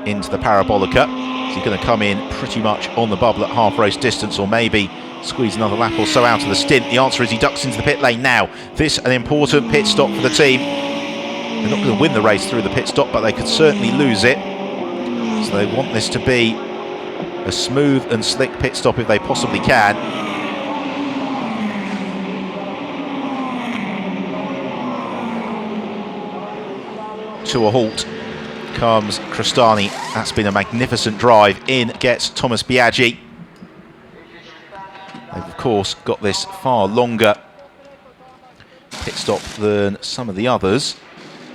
into the Parabolica. Is he going to come in pretty much on the bubble at half race distance, or maybe squeeze another lap or so out of the stint? The answer is he ducks into the pit lane now. This an important pit stop for the team. They're not going to win the race through the pit stop, but they could certainly lose it. So they want this to be a smooth and slick pit stop if they possibly can. To a halt comes Crostani. That's been a magnificent drive. In gets Thomas Biaggi. They've of course got this far longer pit stop than some of the others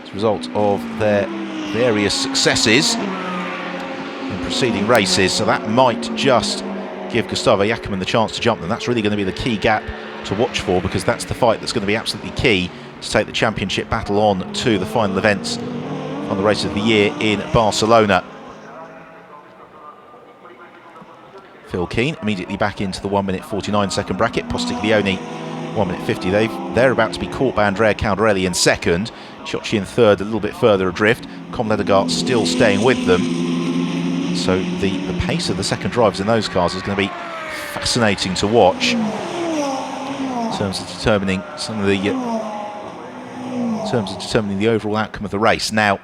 as a result of their various successes in preceding races, so that might just give Gustavo Jackman the chance to jump them. That's really going to be the key gap to watch for, because that's the fight that's going to be absolutely key to take the championship battle on to the final events on the race of the year in Barcelona. Phil Keane immediately back into the 1:49 second bracket. Postiglione 1:50. They're about to be caught by Andrea Caldarelli in second. Ciocci in third, a little bit further adrift. Com Ledegaard still staying with them. So the pace of the second drivers in those cars is going to be fascinating to watch in terms of determining the overall outcome of the race. Now,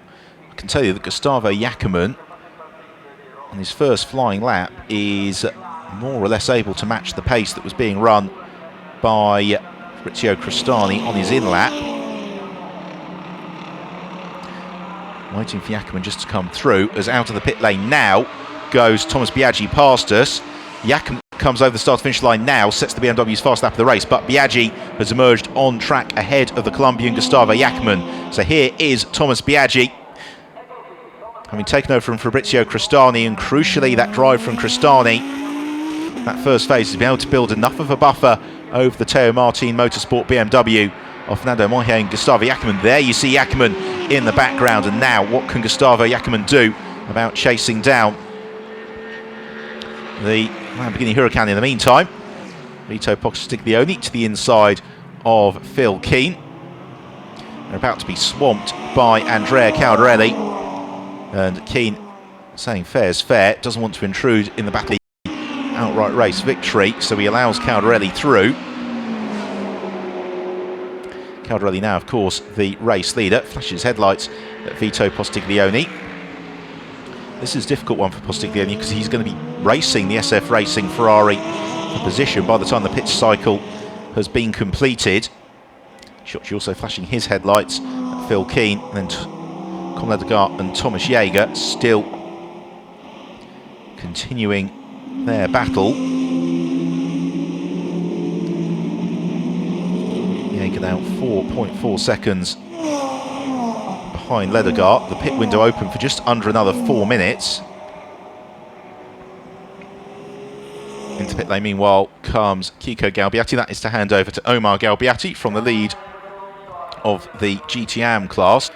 I can tell you that Gustavo Jackman on his first flying lap is more or less able to match the pace that was being run by Fabrizio Crostani on his in-lap. Waiting for Jackman just to come through, as out of the pit lane now goes Thomas Biaggi past us. Jackman comes over the start-finish line now, sets the BMW's fast lap of the race, but Biaggi has emerged on track ahead of the Colombian Gustavo Jackman. So here is Thomas Biaggi, having taken over from Fabrizio Crostani, and crucially that drive from Crostani, that first phase, has been able to build enough of a buffer over the Teo Martin Motorsport BMW of Fernando Moya and Gustavo Jackman. There you see Jackman in the background, and now what can Gustavo Jackman do about chasing down the Lamborghini Huracan in the meantime? Vito Postiglione to the inside of Phil Keane. They're about to be swamped by Andrea Caldarelli, and Keane saying fair's fair, doesn't want to intrude in the battle outright race victory, so he allows Caldarelli through. Caldarelli now, of course, the race leader, flashes headlights at Vito Postiglione. This is a difficult one for Postiglione because he's going to be racing the SF Racing Ferrari for position by the time the pit cycle has been completed. Chiocci also flashing his headlights at Phil Keane, and then Tom Ledegaard and Thomas Jaeger still continuing their battle. Jaeger now 4.4 seconds behind Ledegaard. The pit window open for just under another 4 minutes. Into pit lane, meanwhile, comes Kiko Galbiati. That is to hand over to Omar Galbiati from the lead of the GTOpen class.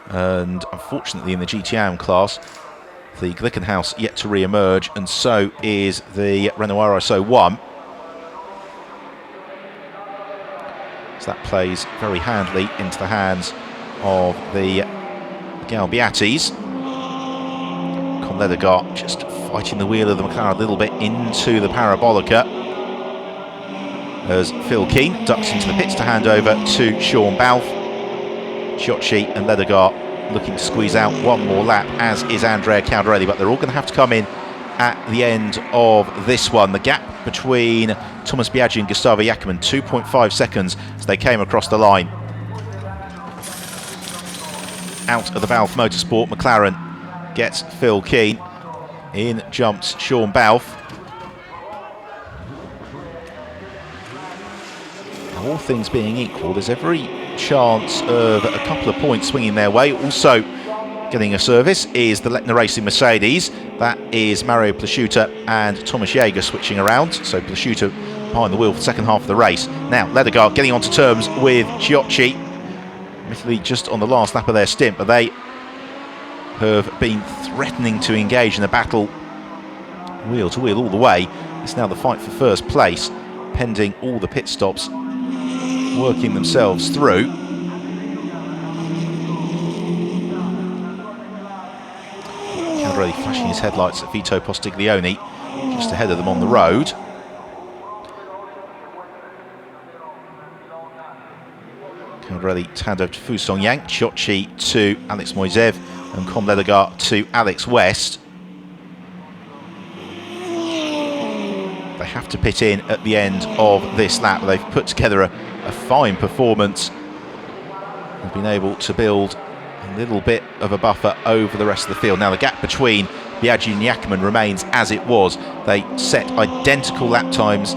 And unfortunately in the GTOpen class, the Glickenhaus yet to re-emerge, and so is the Renault RSO 1. So that plays very handily into the hands of the Galbiatis. Con Ledegaard just fighting the wheel of the McLaren a little bit into the Parabolica, as Phil Keane ducks into the pits to hand over to Sean Balfe. Chiocci and Ledegaard looking to squeeze out one more lap, as is Andrea Caldarelli, but they're all going to have to come in at the end of this one. The gap between Thomas Biaggi and Gustavo Jackman, 2.5 seconds as they came across the line. Out of the Balfe Motorsport, McLaren gets Phil Keane. In jumps Sean Balfe. Now, all things being equal, there's every chance of a couple of points swinging their way. Also getting a service is the Lettner Racing Mercedes. That is Mario Plasciuta and Thomas Jaeger switching around. So Plasciuta behind the wheel for the second half of the race. Now Ledegaard getting onto terms with Chiocci. Admittedly just on the last lap of their stint, but they have been threatening to engage in a battle wheel to wheel all the way. It's now the fight for first place, pending all the pit stops working themselves through. Caldarelli flashing his headlights at Vito Postiglione, just ahead of them on the road. Caldarelli to hand over to Fu Song Yang, Chiocci to Alex Moiseev, and Com Ledegaard to Alex West. They have to pit in at the end of this lap. They've put together a fine performance. They've been able to build a little bit of a buffer over the rest of the field. Now the gap between Biaggi and Jackman remains as it was. They set identical lap times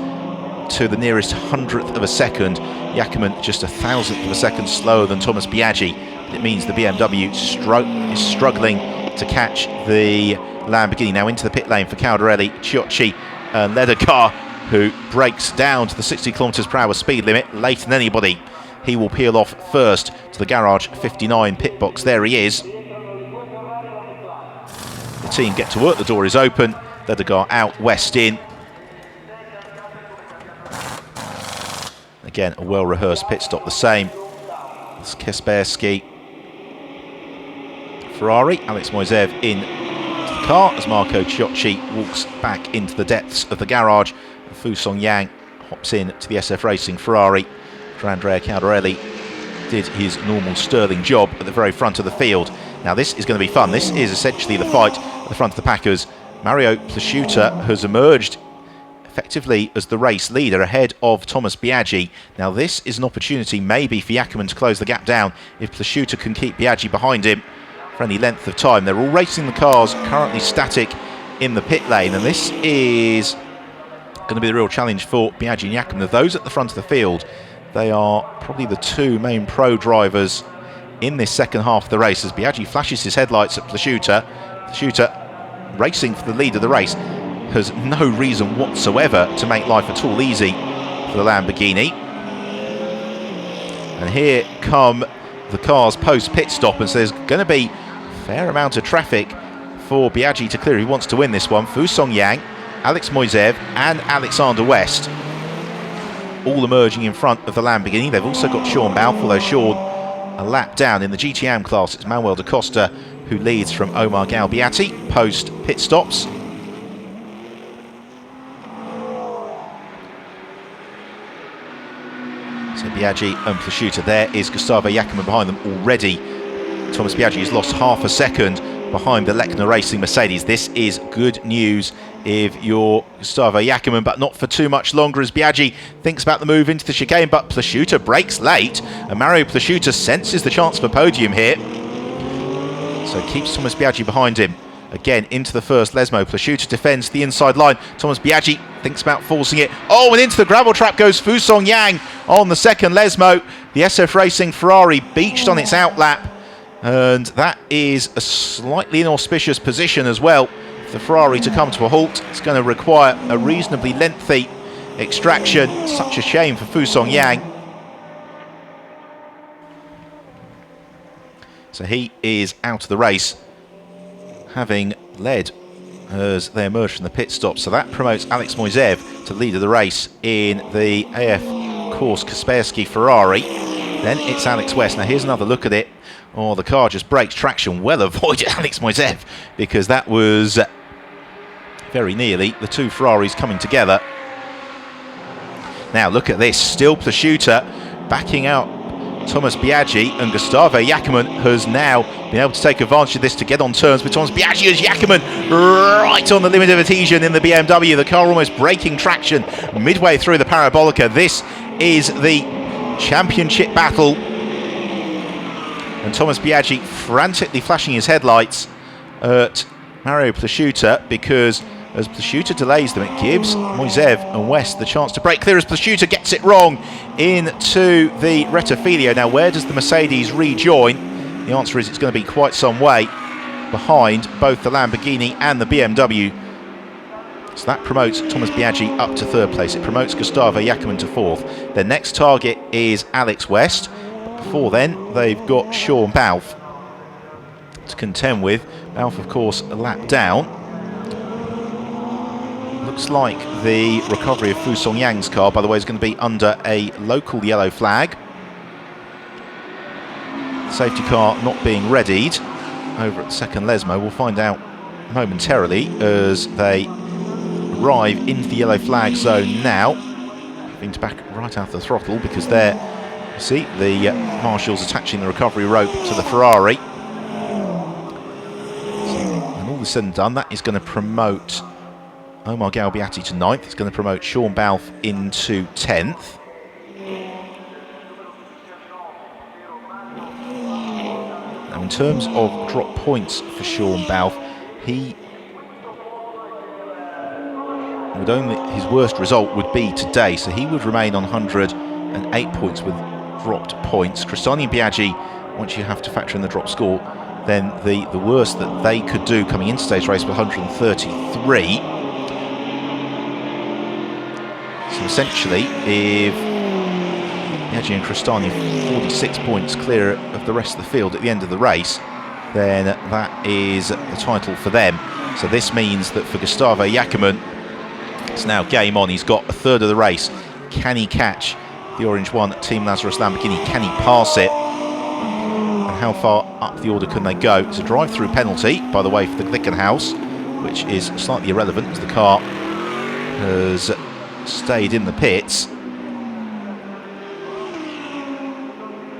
to the nearest 100th of a second. Jackman just 1,000th of a second slower than Thomas Biaggi. But it means the BMW is struggling to catch the Lamborghini. Now into the pit lane for Caldarelli, Chiocci and Ledegaard, who breaks down to the 60 km/h speed limit later than anybody. He will peel off first to the garage 59 pit box. There he is. The team get to work, the door is open. Ledegaard out, West in. Again, a well-rehearsed pit stop, the same as Kaspersky. Ferrari, Alex Moiseev in the car as Marco Chiocci walks back into the depths of the garage. Fu Song Yang hops in to the SF Racing Ferrari. Andrea Caldarelli did his normal sterling job at the very front of the field. Now this is going to be fun. This is essentially the fight at the front of the Packers. Mario Plasciuta has emerged effectively as the race leader ahead of Thomas Biaggi. Now this is an opportunity maybe for Jackman to close the gap down if Plasciuta can keep Biaggi behind him for any length of time. They're all racing the cars currently static in the pit lane, and this is going to be the real challenge for Biaggi and Jackman. Of those at the front of the field, they are probably the two main pro drivers in this second half of the race, as Biaggi flashes his headlights at Plasciuta. Plasciuta, racing for the lead of the race, has no reason whatsoever to make life at all easy for the Lamborghini. And here come the cars post pit stop, and so there's going to be a fair amount of traffic for Biaggi to clear. He wants to win this one. Fu Song Yang, Alex Moiseev and Alexander West. all emerging in front of the Lamborghini. They've also got Sean Balfe, although Sean a lap down. In the GTM class, it's Manuel da Costa who leads from Omar Galbiati post pit stops. So Biaggi and Plasciuta. There is Gustavo Jackermann behind them already. Thomas Biaggi has lost half a second behind the Lechner Racing Mercedes. This is good news if you're Gustavo Jackermann, but not for too much longer as Biaggi thinks about the move into the chicane, but Plasciuta breaks late, and Mario Plasciuta senses the chance for podium here. So keeps Thomas Biaggi behind him. Again, into the first Lesmo. Plasciuta defends the inside line. Thomas Biaggi thinks about forcing it. Oh, and into the gravel trap goes Fusong Yang on the second Lesmo. The SF Racing Ferrari beached on its outlap. And that is a slightly inauspicious position as well. For the Ferrari to come to a halt, it's going to require a reasonably lengthy extraction. Such a shame for Fusong Yang. So he is out of the race, having led as they emerge from the pit stop. So that promotes Alex Moiseev to lead of the race in the AF Course Kaspersky Ferrari. Then it's Alex West. Now here's another look at it. Oh, the car just breaks traction. Well avoided, Alex Moiseev, because that was very nearly the two Ferraris coming together. Now look at this. Still Plasciuta backing out Thomas Biaggi, and Gustavo Jackermann has now been able to take advantage of this to get on terms with Thomas Biaggi as Jackermann right on the limit of adhesion in the BMW. The car almost breaking traction midway through the Parabolica. This is the championship battle, and Thomas Biaggi frantically flashing his headlights at Mario Plasciuta, because as Plasciuta delays them, it gives Moiseev and West the chance to break clear as Plasciuta gets it wrong into the Rettifilio. Now, where does the Mercedes rejoin? The answer is it's going to be quite some way behind both the Lamborghini and the BMW. So that promotes Thomas Biaggi up to third place. It promotes Gustavo Jackermann to fourth. Their next target is Alex West. But before then, they've got Sean Balfe to contend with. Balfe, of course, a lap down. Looks like the recovery of Fusong Yang's car, by the way, is going to be under a local yellow flag. Safety car not being readied over at the second Lesmo. We'll find out momentarily as they arrive into the yellow flag zone now. Having to back right out of the throttle because there, you see, the marshals attaching the recovery rope to the Ferrari. So, and all this said and done, that is going to promote Omar Galbiati to 9th. It's going to promote Sean Balfe into 10th. Now, in terms of drop points for Sean Balfe, he would only, his worst result would be today, so he would remain on 108 points with dropped points. Cristani and Biaggi, once you have to factor in the drop score, then the worst that they could do coming into today's race was 133. So essentially, if Biaggi and Cristani are 46 points clear of the rest of the field at the end of the race, then that is the title for them. So this means that for Gustavo Jackermann, it's now game on. He's got a third of the race. Can he catch the orange one Team Lazarus Lamborghini? Can he pass it? And how far up the order can they go? It's a drive-through penalty, by the way, for the Glickenhaus, which is slightly irrelevant as the car has stayed in the pits.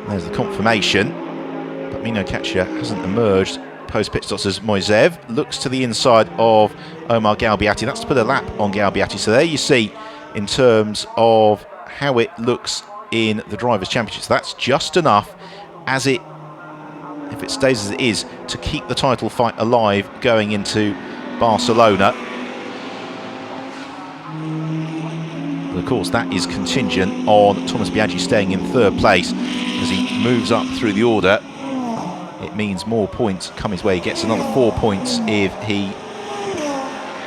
There's the confirmation, but Mino Katcher hasn't emerged post pit stops as Moiseev looks to the inside of Omar Galbiati. That's to put a lap on Galbiati. So there you see in terms of how it looks in the Drivers' Championship. So that's just enough, as it, if it stays as it is, to keep the title fight alive going into Barcelona. But of course, that is contingent on Thomas Biaggi staying in third place. As he moves up through the order, it means more points come his way. He gets another 4 points if he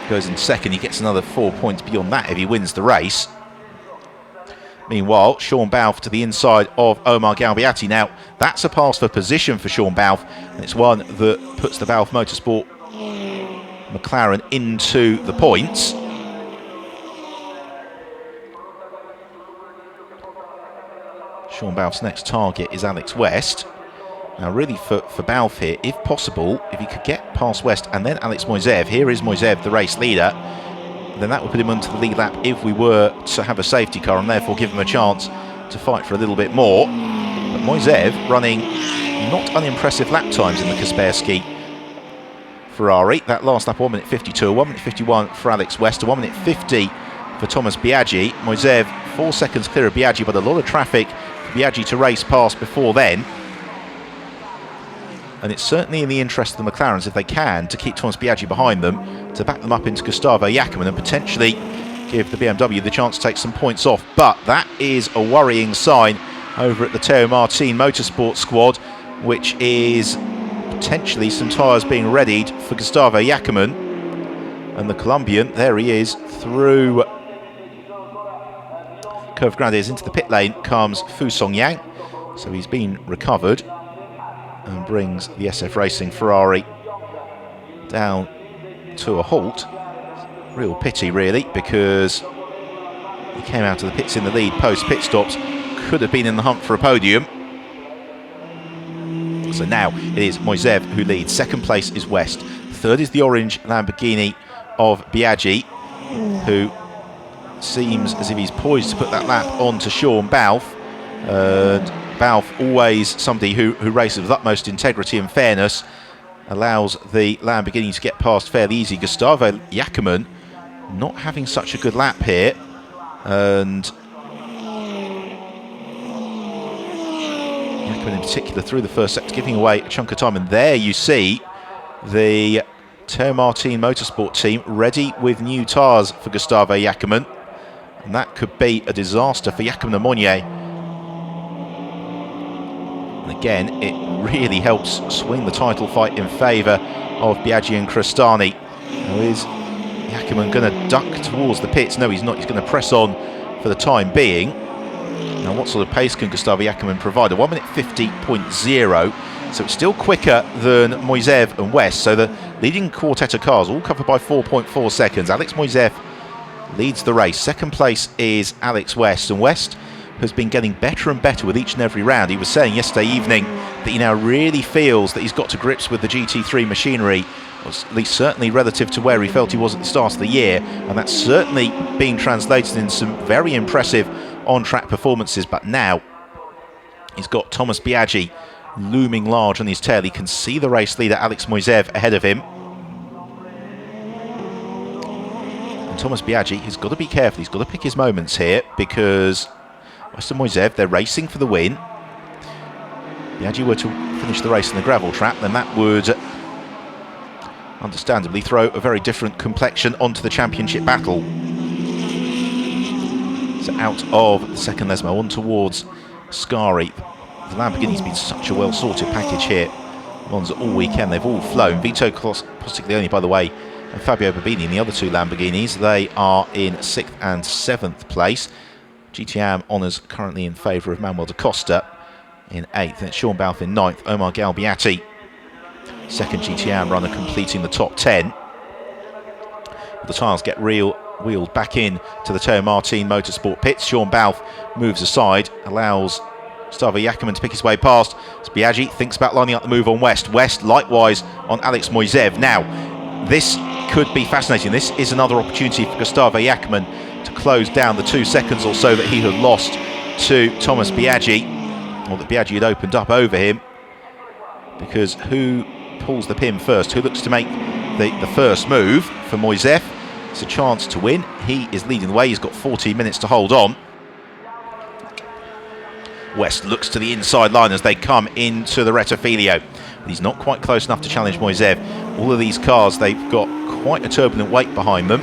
goes in second. He gets another 4 points beyond that if he wins the race. Meanwhile, Sean Balfe to the inside of Omar Galbiati. Now, that's a pass for position for Sean Balfe, and it's one that puts the Balfe Motorsport McLaren into the points. Sean Balfe's next target is Alex West. Now really for Balfe here, if possible, if he could get past West and then Alex Moiseev, here is Moiseev, the race leader, then that would put him onto the lead lap if we were to have a safety car and therefore give him a chance to fight for a little bit more. But Moiseev running not unimpressive lap times in the Kaspersky Ferrari. That last lap, 1 minute 52, 1 minute 51 for Alex West, 1 minute 50 for Thomas Biaggi. Moiseev 4 seconds clear of Biaggi, but a lot of traffic for Biaggi to race past before then. And it's certainly in the interest of the McLarens, if they can, to keep Thomas Biaggi behind them, to back them up into Gustavo Jacquemin and potentially give the BMW the chance to take some points off. But that is a worrying sign over at the Teo Martin Motorsport squad, which is potentially some tyres being readied for Gustavo Jacquemin. And the Colombian, there he is, through Curve Grandes into the pit lane comes Fu Song Yang. So he's been recovered and brings the SF Racing Ferrari down to a halt. Real pity really, because he came out of the pits in the lead post pit stops, could have been in the hunt for a podium. So now it is Moiseev who leads. Second place is West. Third is the orange Lamborghini of Biaggi, who seems as if he's poised to put that lap on to Sean Balfe. And Balfe, always somebody who races with utmost integrity and fairness, allows the Lamborghini to get past fairly easy. Gustavo Jacquemin not having such a good lap here, and Jacquemin in particular through the first sector giving away a chunk of time. And there you see the Teo Martin Motorsport team ready with new tyres for Gustavo Jacquemin, and that could be a disaster for Jacquemin and Monnier. And again, it really helps swing the title fight in favour of Biaggi and Crestani. Now, is Jacquemin going to duck towards the pits? No, he's not. He's going to press on for the time being. Now, what sort of pace can Gustavo Jacquemin provide? A 1 minute 50.0. So it's still quicker than Moiseev and West. So the leading quartet of cars all covered by 4.4 seconds. Alex Moiseev leads the race. Second place is Alex West, and West has been getting better and better with each and every round. He was saying yesterday evening that he now really feels that he's got to grips with the GT3 machinery, at least certainly relative to where he felt he was at the start of the year, and that's certainly being translated in some very impressive on-track performances. But now he's got Thomas Biaggi looming large on his tail. He can see the race leader Alex Moiseev ahead of him. And Thomas Biaggi has got to be careful. He's got to pick his moments here, because West and Moiseev, they're racing for the win. Biaggi were to finish the race in the gravel trap, then that would understandably throw a very different complexion onto the championship battle. So out of the second Lesmo, on towards Scari. The Lamborghini's been such a well-sorted package here. Monza all weekend, they've all flown. Vito Postiglione, by the way, and Fabio Babini in the other two Lamborghinis. They are in 6th and 7th place. GTAM honours currently in favour of Manuel da Costa in 8th, and it's Sean Balfe in 9th. Omar Galbiati, second GTAM runner, completing the top 10. The tyres get wheeled back in to the Teo Martin Motorsport pits. Sean Balfe moves aside, allows Gustavo Jacquemin to pick his way past. Biaggi thinks about lining up the move on West. West likewise on Alex Moiseev. Now, this could be fascinating. This is another opportunity for Gustavo Jacquemin to close down the 2 seconds or so that he had lost to Thomas Biaggi, or that Biaggi had opened up over him. Because who pulls the pin first? Who looks to make the first move for Moiseev? It's a chance to win. He is leading the way. He's got 14 minutes to hold on. West looks to the inside line as they come into the Rettifilio. But he's not quite close enough to challenge Moiseev. All of these cars, they've got quite a turbulent weight behind them.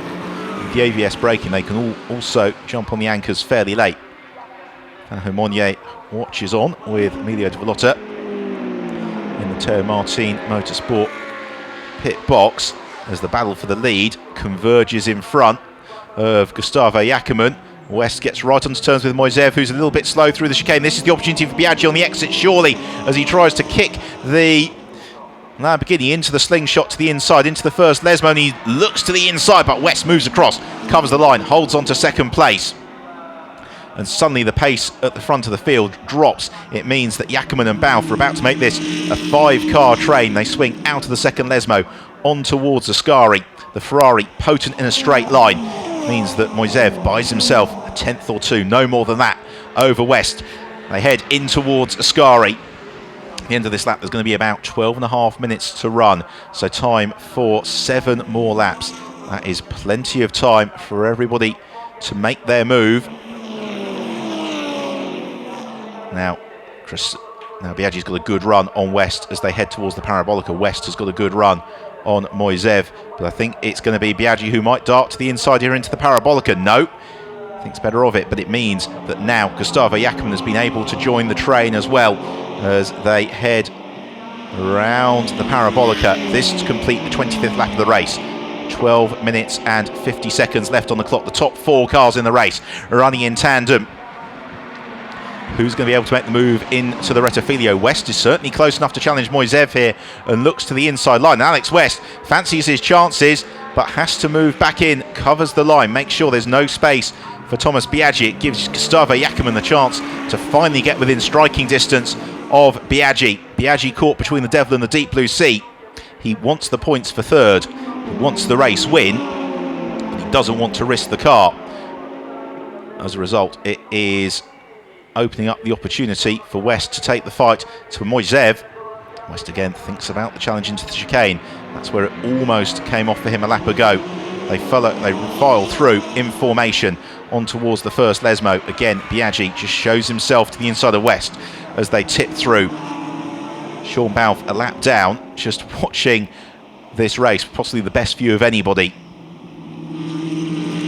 With the ABS braking, they can also jump on the anchors fairly late. Fernando Monnier watches on with Emilio de Vallota in the Teo Martin Motorsport pit box as the battle for the lead converges in front of Gustavo Jacquemin. West gets right onto terms with Moiseev, who's a little bit slow through the chicane. This is the opportunity for Biaggi on the exit, surely, as he tries to kick the Lamborghini into the slingshot to the inside, into the first Lesmo, and he looks to the inside, but West moves across, covers the line, holds on to second place. and suddenly the pace at the front of the field drops. It means that Jackman and Balfe are about to make this a 5-car train. They swing out of the second Lesmo on towards Ascari. The Ferrari, potent in a straight line, means that Moiseev buys himself a tenth or two, no more than that, over West. They head in towards Ascari. At the end of this lap, there's going to be about 12.5 minutes to run, so time for 7 more laps. That is plenty of time for everybody to make their move. Now Biaggi's got a good run on West as they head towards the Parabolica. West has got a good run on Moiseev, but I think it's going to be Biaggi who might dart to the inside here into the Parabolica. No, thinks better of it, but it means that now Gustavo Jackman has been able to join the train as well as they head around the Parabolica. This to complete the 25th lap of the race. 12 minutes and 50 seconds left on the clock. The top 4 cars in the race running in tandem. Who's going to be able to make the move into the Rettifilo? West is certainly close enough to challenge Moiseev here and looks to the inside line. Alex West fancies his chances but has to move back in, covers the line, makes sure there's no space for Thomas Biaggi. It gives Gustavo Jackman the chance to finally get within striking distance of Biaggi. Biaggi caught between the devil and the deep blue sea. He wants the points for third, he wants the race win, but he doesn't want to risk the car. As a result, it is opening up the opportunity for West to take the fight to Moiseev. West again thinks about the challenge into the chicane. That's where it almost came off for him a lap ago. They file through in formation on towards the first Lesmo. Again, Biaggi just shows himself to the inside of West as they tip through. Sean Balfe a lap down, just watching this race, possibly the best view of anybody.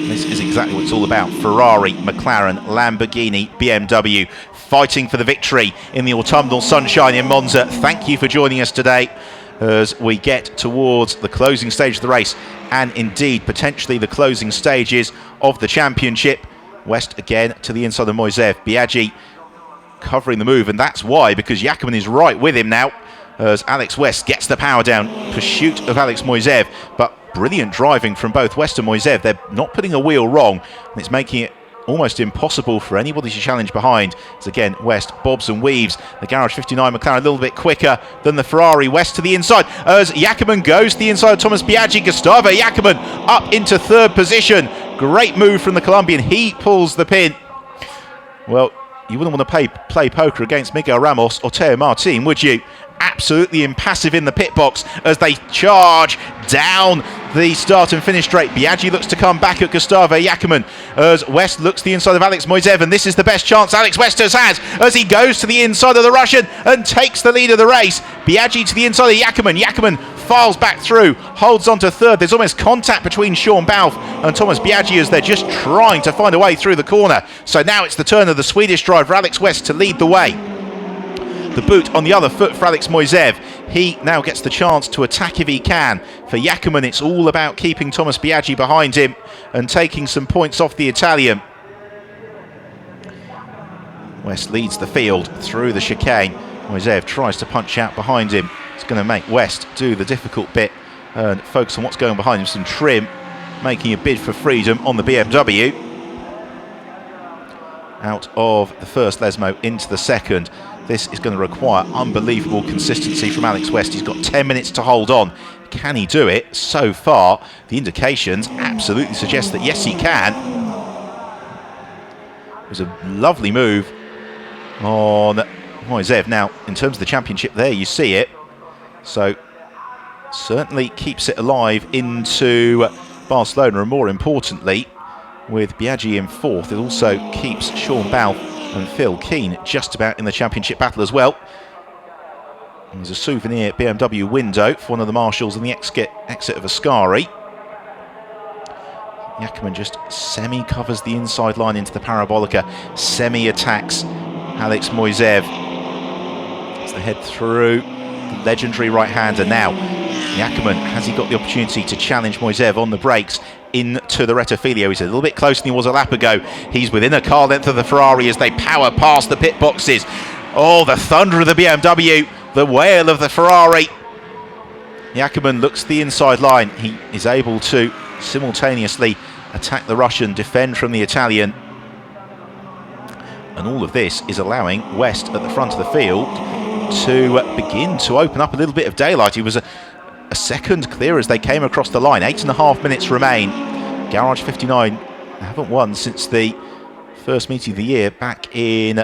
This is exactly what it's all about. Ferrari, McLaren, Lamborghini, BMW fighting for the victory in the autumnal sunshine in Monza. Thank you for joining us today as we get towards the closing stage of the race and indeed potentially the closing stages of the championship. West again to the inside of Moiseev. Biaggi covering the move, and that's why, because Jackman is right with him now as Alex West gets the power down. Pursuit of Alex Moiseev, but brilliant driving from both West and Moiseev. They're not putting a wheel wrong, and it's making it almost impossible for anybody to challenge behind. As again, West bobs and weaves. The Garage 59 McLaren a little bit quicker than the Ferrari. West to the inside as Jackman goes to the inside of Thomas Biaggi. Gustavo Jackman up into third position. Great move from the Colombian. He pulls the pin. Well, you wouldn't want to play poker against Miguel Ramos or Teo Martin, would you? Absolutely impassive in the pit box as they charge down the start and finish straight. Biaggi looks to come back at Gustavo Jackman as West looks to the inside of Alex Moiseev, and this is the best chance Alex West has had as he goes to the inside of the Russian and takes the lead of the race. Biaggi to the inside of Jackman. Jackman files back through, holds on to third. There's almost contact between Sean Balfe and Thomas Biaggi as they're just trying to find a way through the corner. So now it's the turn of the Swedish driver Alex West to lead the way. The boot on the other foot for Alex Moiseev. He now gets the chance to attack if he can. For Jackman, it's all about keeping Thomas Biaggi behind him and taking some points off the Italian. West leads the field through the chicane. Moiseev tries to punch out behind him. It's going to make West do the difficult bit and focus on what's going behind him. Some trim, making a bid for freedom on the BMW. Out of the first Lesmo into the second. This is going to require unbelievable consistency from Alex West. He's got 10 minutes to hold on. Can he do it? So far, the indications absolutely suggest that yes, he can. It was a lovely move on Moiseev. Now, in terms of the championship there, you see it. So, certainly keeps it alive into Barcelona, and more importantly, with Biaggi in fourth, it also keeps Sean Balfe and Phil Keane just about in the championship battle as well. And there's a souvenir BMW window for one of the marshals in the exit of Ascari. Jackman just semi-covers the inside line into the Parabolica, semi-attacks Alex Moiseev as they head through the legendary right-hander. Now, Jackman, has he got the opportunity to challenge Moiseev on the brakes into the Rettifilo? He's a little bit closer than he was a lap ago. He's within a car length of the Ferrari as they power past the pit boxes. Oh, the thunder of the BMW, the wail of the Ferrari. Jackman looks to the inside line. He is able to simultaneously attack the Russian, defend from the Italian. And all of this is allowing West at the front of the field to begin to open up a little bit of daylight. He was a second clear as they came across the line. 8.5 minutes remain. Garage 59 haven't won since the first meeting of the year back in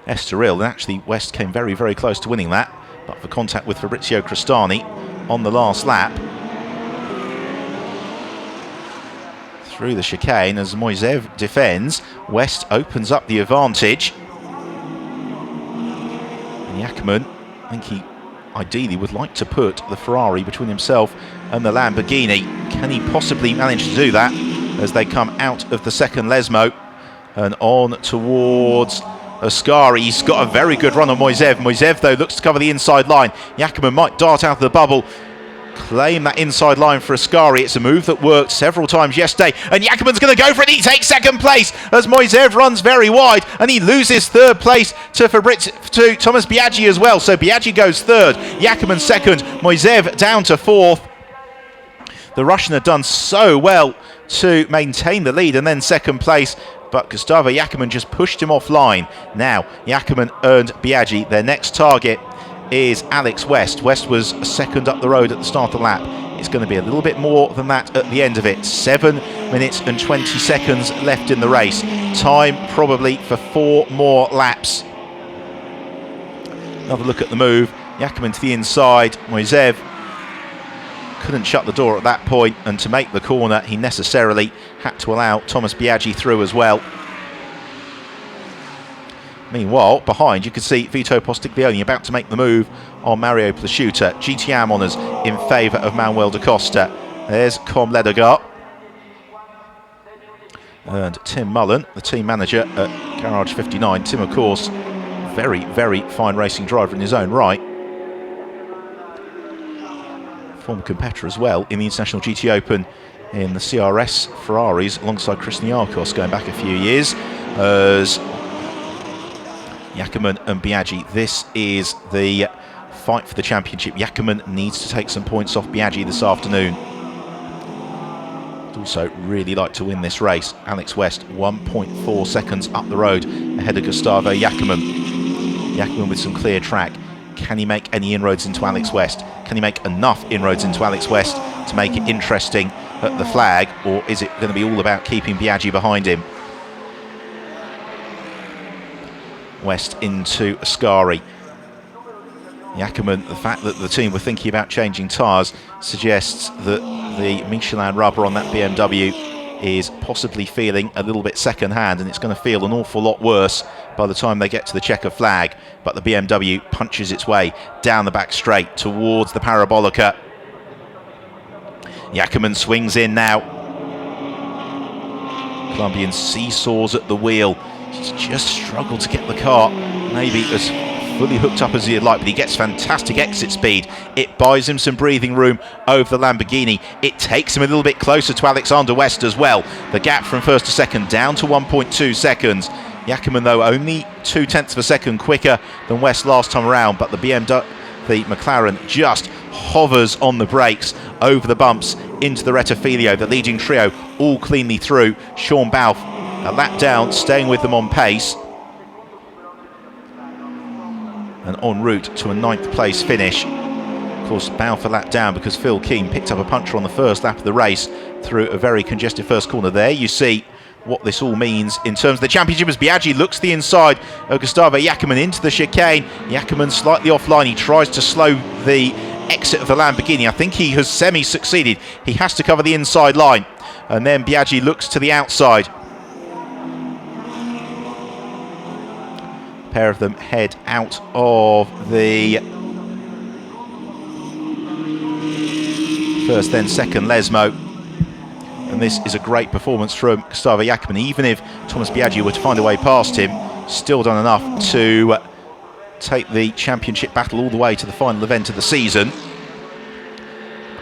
Estoril. And actually West came very, very close to winning that, but for contact with Fabrizio Crestani on the last lap. Through the chicane as Moiseev defends, West opens up the advantage. And Jackman, I think he ideally would like to put the Ferrari between himself and the Lamborghini. Can he possibly manage to do that as they come out of the second Lesmo and on towards Ascari? He's got a very good run on Moiseev. Moiseev, though, looks to cover the inside line. Jackman might dart out of the bubble, claim that inside line for Ascari. It's a move that worked several times yesterday, and Jackman's going to go for it. He takes second place as Moiseev runs very wide, and he loses third place to Thomas Biaggi as well. So Biaggi goes third, Jackman second, Moiseev down to fourth. The Russian had done so well to maintain the lead and then second place, but Gustavo Jackman just pushed him offline. Now Jackman earned Biaggi. Their next target is Alex West. West was second up the road at the start of the lap. It's going to be a little bit more than that at the end of it. 7 minutes and 20 seconds left in the race. Time probably for 4 more laps. Another look at the move. Jackman to the inside. Moiseev couldn't shut the door at that point, and to make the corner he necessarily had to allow Thomas Biaggi through as well. Meanwhile, behind you could see Vito Postiglione about to make the move on Mario Plasciuta. GTM honours in favour of Manuel da Costa. There's Com Ledegar. And Tim Mullen, the team manager at Garage 59. Tim, of course, very, very fine racing driver in his own right. Former competitor as well in the International GTOpen in the CRS Ferraris alongside Chris Niarchos going back a few years. As Jackman and Biaggi, this is the fight for the championship. Jackman needs to take some points off Biaggi this afternoon. He'd also really like to win this race. Alex West 1.4 seconds up the road ahead of Gustavo Jackman. Jackman with some clear track. Can he make any inroads into Alex West? Can he make enough inroads into Alex West to make it interesting at the flag, or is it going to be all about keeping Biaggi behind him? West into Ascari. Jackman, the fact that the team were thinking about changing tyres suggests that the Michelin rubber on that BMW is possibly feeling a little bit second hand, and it's going to feel an awful lot worse by the time they get to the checker flag. But the BMW punches its way down the back straight towards the Parabolica. Jackman swings in now. Colombian seesaws at the wheel. He's just struggled to get the car maybe as fully hooked up as he'd like, but he gets fantastic exit speed. It buys him some breathing room over the Lamborghini. It takes him a little bit closer to Alexander West as well. The gap from first to second down to 1.2 seconds. Jackman, though, only 0.2 of a second quicker than West last time around, but the McLaren just hovers on the brakes over the bumps into the Rettifilio. The leading trio all cleanly through. Sean Balfe a lap down, staying with them on pace and en route to a 9th place finish. Of course, Balfe a lap down because Phil Keane picked up a puncture on the first lap of the race through a very congested first corner. There you see what this all means in terms of the championship as Biaggi looks to the inside of Gustavo Jackman into the chicane. Jackman slightly offline. He tries to slow the exit of the Lamborghini. I think he has semi-succeeded. He has to cover the inside line. And then Biaggi looks to the outside. A pair of them head out of the first then second Lesmo. And this is a great performance from Gustavo Jackman. Even if Thomas Biaggi were to find a way past him, still done enough to take the championship battle all the way to the final event of the season.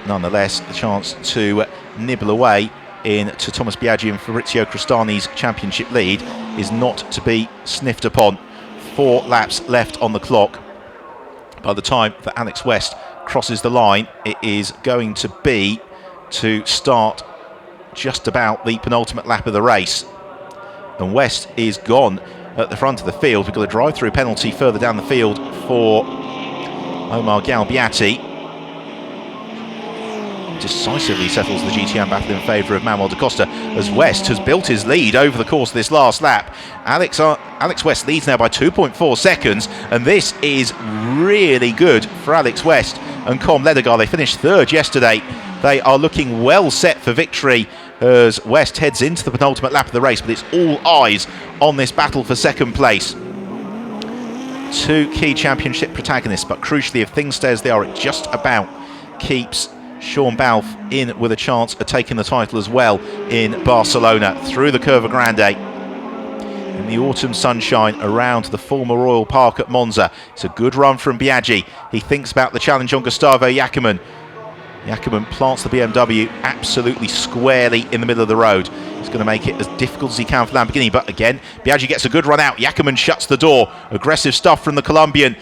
Nonetheless, the chance to nibble away into Thomas Biaggi and Fabrizio Crestani's championship lead is not to be sniffed upon. 4 laps left on the clock. By the time that Alex West crosses the line, it is going to be to start just about the penultimate lap of the race. and West is gone at the front of the field. We've got a drive-through penalty further down the field for Omar Galbiati. Decisively settles the GTM battle in favour of Manuel da Costa, as West has built his lead over the course of this last lap. Alex West leads now by 2.4 seconds, and this is really good for Alex West and Com Ledegar. They finished third yesterday. They are looking well set for victory as West heads into the penultimate lap of the race, but it's all eyes on this battle for second place. Two key championship protagonists, but crucially, if things stay as they are, it just about keeps Sean Balfe in with a chance of taking the title as well in Barcelona. Through the Curva Grande in the autumn sunshine around the former Royal Park at Monza. It's a good run from Biaggi. He thinks about the challenge on Gustavo Jacquemin. Jacquemin plants the BMW absolutely squarely in the middle of the road. He's going to make it as difficult as he can for Lamborghini, but again, Biaggi gets a good run out. Jacquemin shuts the door. Aggressive stuff from the Colombian.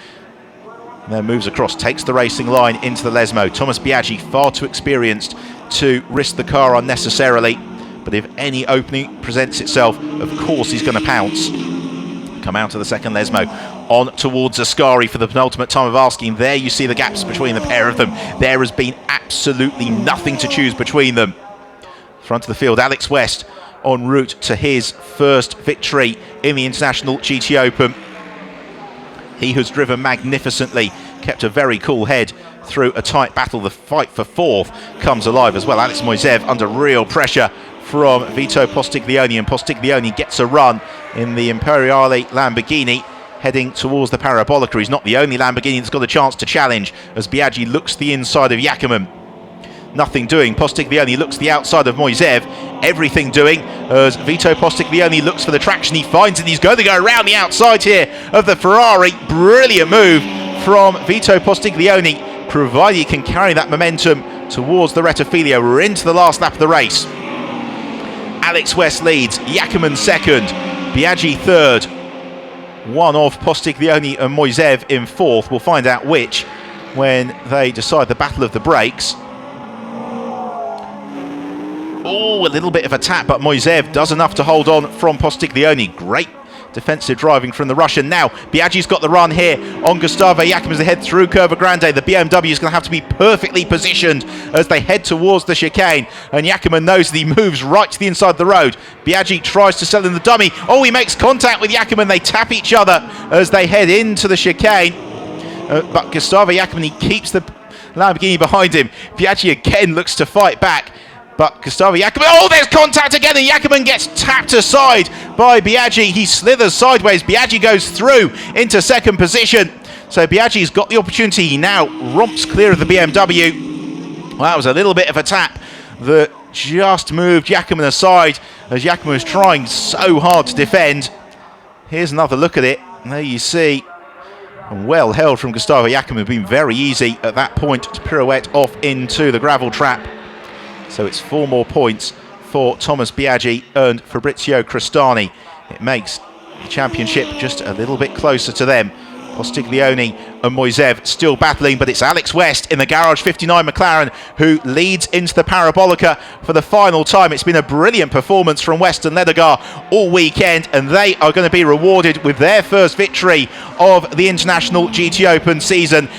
And then moves across, takes the racing line into the Lesmo. Thomas Biaggi, far too experienced to risk the car unnecessarily. But if any opening presents itself, of course he's going to pounce. Come out of the second Lesmo, on towards Ascari for the penultimate time of asking. There you see the gaps between the pair of them. There has been absolutely nothing to choose between them. Front of the field, Alex West en route to his first victory in the International GTOpen. He has driven magnificently, kept a very cool head through a tight battle. The fight for fourth comes alive as well. Alex Moiseev under real pressure from Vito Postiglione, and Postiglione gets a run in the Imperiale Lamborghini heading towards the Parabolica. He's not the only Lamborghini that's got a chance to challenge as Biaggi looks the inside of Jacquemin. Nothing doing. Postiglione looks the outside of Moiseev. Everything doing as Vito Postiglione looks for the traction. He finds it. He's going to go around the outside here of the Ferrari. Brilliant move from Vito Postiglione, provided he can carry that momentum towards the Rettifilo. We're into the last lap of the race. Alex West leads, Jacquemin second, Biaggi third. One of Postiglione and Moiseev in fourth. We'll find out which when they decide the battle of the brakes. Oh, a little bit of a tap, but Moiseev does enough to hold on from Postiglione. Great defensive driving from the Russian. Now, Biaggi's got the run here on Gustavo Jacquemin as they head through Curva Grande. The BMW is going to have to be perfectly positioned as they head towards the chicane. And Jacquemin knows that he moves right to the inside of the road. Biaggi tries to sell in the dummy. Oh, he makes contact with Jacquemin. They tap each other as they head into the chicane. But Gustavo Jacquemin, he keeps the Lamborghini behind him. Biaggi again looks to fight back. But Gustavo Jacquemin, oh, there's contact again, and Jacquemin gets tapped aside by Biaggi. He slithers sideways. Biaggi goes through into second position. So Biaggi's got the opportunity. He now romps clear of the BMW. Well, that was a little bit of a tap that just moved Jacquemin aside as Jacquemin was trying so hard to defend. Here's another look at it. And there you see, and well held from Gustavo Jacquemin. Been very easy at that point to pirouette off into the gravel trap. So it's 4 more points for Thomas Biaggi and Fabrizio Crestani. It makes the championship just a little bit closer to them. Postiglione and Moiseev still battling, but it's Alex West in the Garage 59 McLaren who leads into the Parabolica for the final time. It's been a brilliant performance from West and Ledegar all weekend, and they are going to be rewarded with their first victory of the International GTOpen season.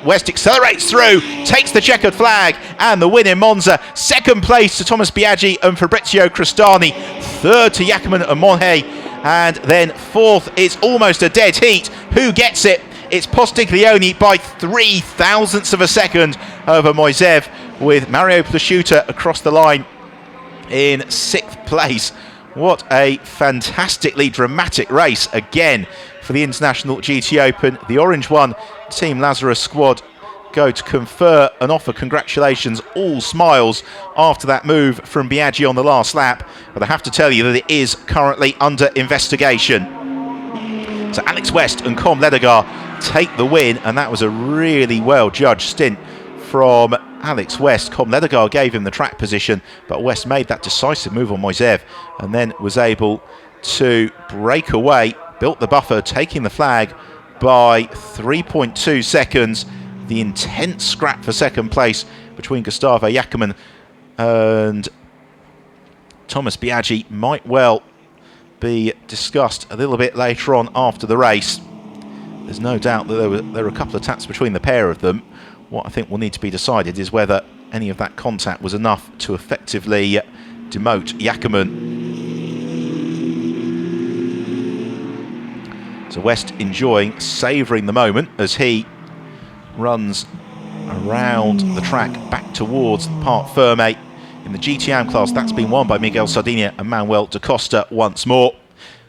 West accelerates through, takes the checkered flag and the win in Monza. Second place to Thomas Biaggi and Fabrizio Crestani. Third to Jacquemin and Monje. And then fourth, it's almost a dead heat. Who gets it? It's Postiglione by 0.003 of a second over Moiseev, with Mario Plasciuta across the line in 6th place. What a fantastically dramatic race again for the International GTOpen. The Orange One Team Lazarus squad go to confer and offer congratulations, all smiles after that move from Biaggi on the last lap. But I have to tell you that it is currently under investigation. So Alex West and Com Ledegar take the win, and that was a really well judged stint from Alex West. Com Ledegar gave him the track position, but West made that decisive move on Moiseev and then was able to break away, built the buffer, taking the flag by 3.2 seconds. The intense scrap for second place between Gustavo Jacquemin and Thomas Biaggi might well be discussed a little bit later on after the race. There's no doubt that there were a couple of taps between the pair of them. What I think will need to be decided is whether any of that contact was enough to effectively demote Jackman. So West enjoying, savouring the moment as he runs around the track back towards Parc Fermé. In the GTOpen class, that's been won by Miguel Sardinia and Manuel da Costa once more.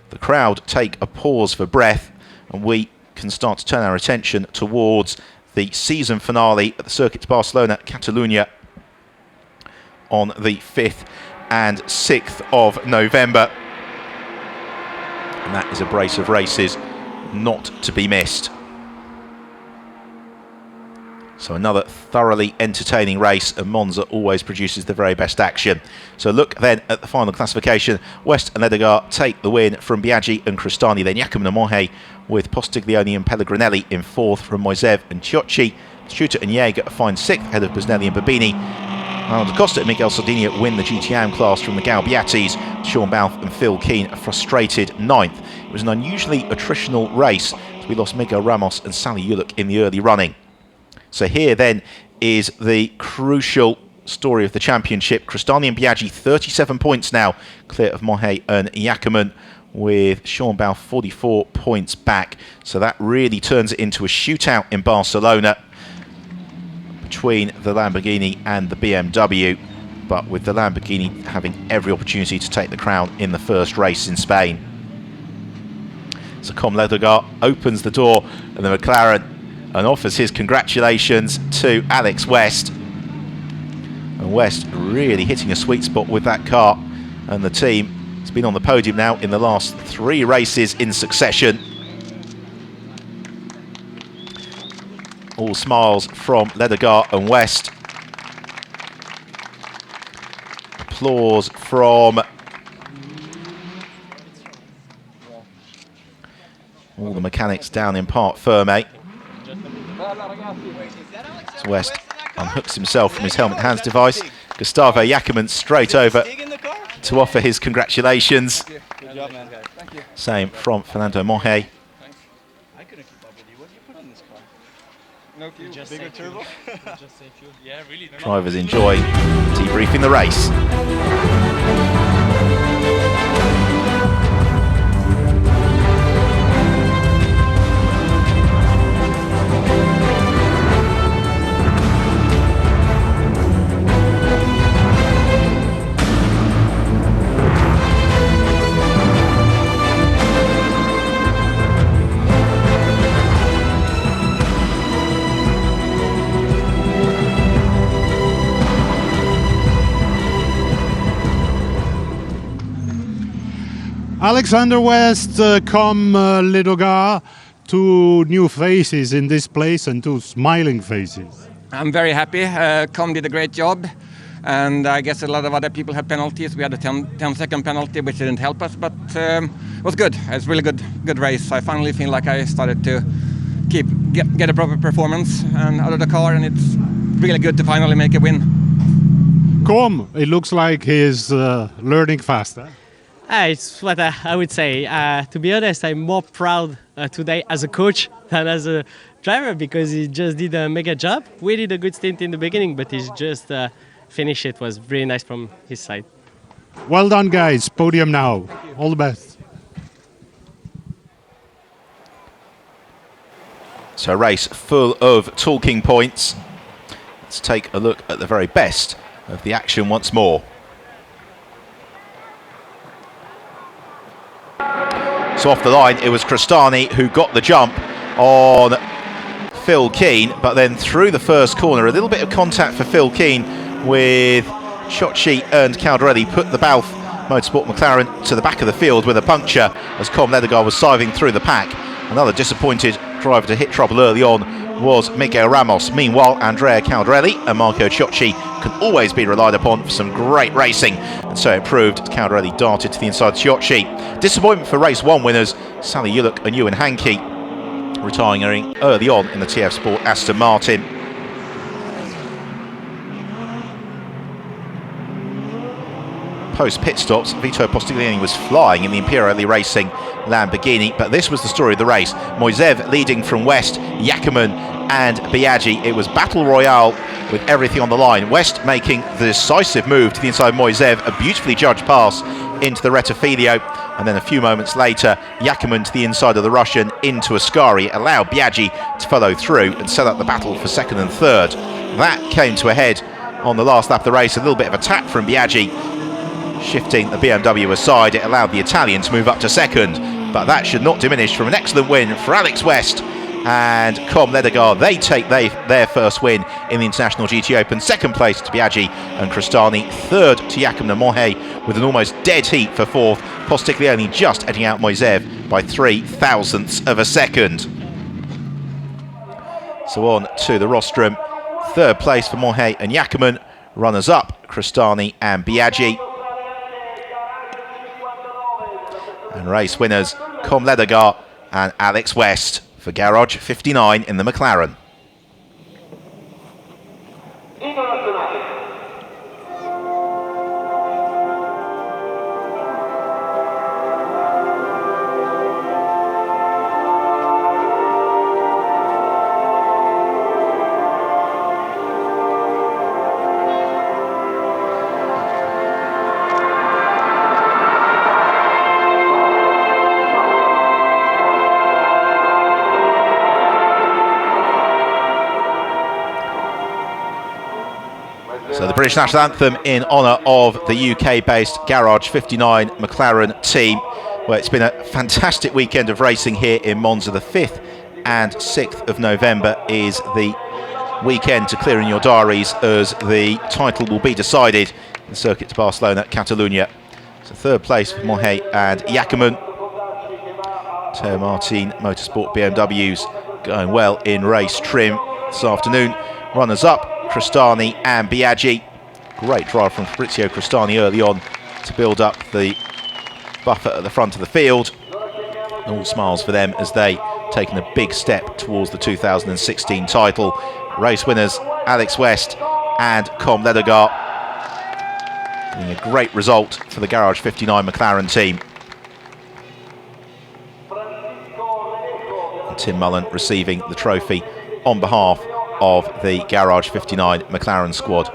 The crowd take a pause for breath, and we can start to turn our attention towards the season finale at the Circuit de Barcelona, Catalunya, on the 5th and 6th of November. And that is a brace of races not to be missed. So another thoroughly entertaining race, and Monza always produces the very best action. So look then at the final classification. West and Ledegaard take the win from Biaggi and Cristani, then Jackman and Mohe, with Postiglione and Pellegrinelli in 4th from Moisev and Ciocci. Schutter and Jaeger find 6th ahead of Busnelli and Babini. Da Costa and Miguel Sardinia win the GTOpen class from the Galbiatis. Sean Balfe and Phil Keane a frustrated 9th. It was an unusually attritional race as we lost Miguel Ramos and Sally Ulick in the early running. So here then is the crucial story of the championship. Cristani and Biaggi 37 points now, clear of Mohe and Jackman, with Sean Balfe 44 points back. So that really turns it into a shootout in Barcelona between the Lamborghini and the BMW, but with the Lamborghini having every opportunity to take the crown in the first race in Spain. So Com Ledegaard opens the door and the McLaren and offers his congratulations to Alex West. And West really hitting a sweet spot with that car, and the team has been on the podium now in the last 3 races in succession. All smiles from Ledegaard and West. Applause from all the mechanics down in Parc Fermé. So West unhooks himself from his helmet hands device. Gustavo Jackman straight over to offer his congratulations. Good job, man. Thank you. Same from Fernando Mohe. I couldn't keep up with you. What did you put on this car? No fuel, just bigger turbo? Just say fuel. Yeah, really. Drivers enjoy debriefing the race. Alexander West, Com Ledegaard, 2 new faces in this place and 2 smiling faces. I'm very happy. Com did a great job, and I guess a lot of other people had penalties. We had a 10-second penalty, which didn't help us, but it was good. It's a really good race. I finally feel like I started to get a proper performance and out of the car, and it's really good to finally make a win. Com, it looks like he's learning faster. It's what I would say. To be honest, I'm more proud today as a coach than as a driver, because he just did a mega job. We did a good stint in the beginning, but he's just finished it. Was really nice from his side. Well done, guys. Podium now. All the best. So a race full of talking points. Let's take a look at the very best of the action once more. So off the line, it was Cristani who got the jump on Phil Keane, but then through the first corner, a little bit of contact for Phil Keane with Ciocci and Caldarelli put the Balfe Motorsport McLaren to the back of the field with a puncture as Com Ledegaard was scything through the pack. Another disappointed driver to hit trouble early on was Miguel Ramos. Meanwhile, Andrea Caldarelli and Marco Ciocci can always be relied upon for some great racing, and so it proved. Caldarelli darted to the inside Ciocci. Disappointment for race 1 winners Sally Ulick and Ewan Hankey, retiring early on in the TF Sport Aston Martin. post-pit stops, Vito Postiglione was flying in the Imperiale Racing Lamborghini, but this was the story of the race. Moiseev leading from West, Yakiman and Biaggi. It was battle royale with everything on the line. West making the decisive move to the inside of Moiseev, a beautifully judged pass into the Rettifilio, and then a few moments later, Yakiman to the inside of the Russian into Ascari, allowed Biaggi to follow through and set up the battle for second and third. That came to a head on the last lap of the race, a little bit of attack from Biaggi, shifting the BMW aside. It allowed the Italian to move up to second, but that should not diminish from an excellent win for Alex West and Com Ledegaard. They take their first win in the International GTOpen. Second place to Biaggi and Crostani. Third to Yakiman and Mohe with an almost dead heat for fourth. Postiglione just edging out Moiseev by 0.03 of a second. So on to the rostrum. Third place for Mohe and Yakiman. Runners up, Crostani and Biaggi. And race winners, Com Ledegaard and Alex West for Garage 59 in the McLaren. So the British National Anthem in honour of the UK-based Garage 59 McLaren team. Well, it's been a fantastic weekend of racing here in Monza. The 5th and 6th of November is the weekend to clear in your diaries, as the title will be decided in the circuit to Barcelona, Catalunya. So third place for Mohe and Yakiman. Teo Martin Motorsport BMWs going well in race trim this afternoon. Runners up, Crostani and Biaggi. Great drive from Fabrizio Crostani early on to build up the buffer at the front of the field. All smiles for them as they taken a big step towards the 2016 title. Race winners Alex West and Com Ledegaard. Getting a great result for the Garage 59 McLaren team. And Tim Mullen receiving the trophy on behalf of the Garage 59 McLaren squad.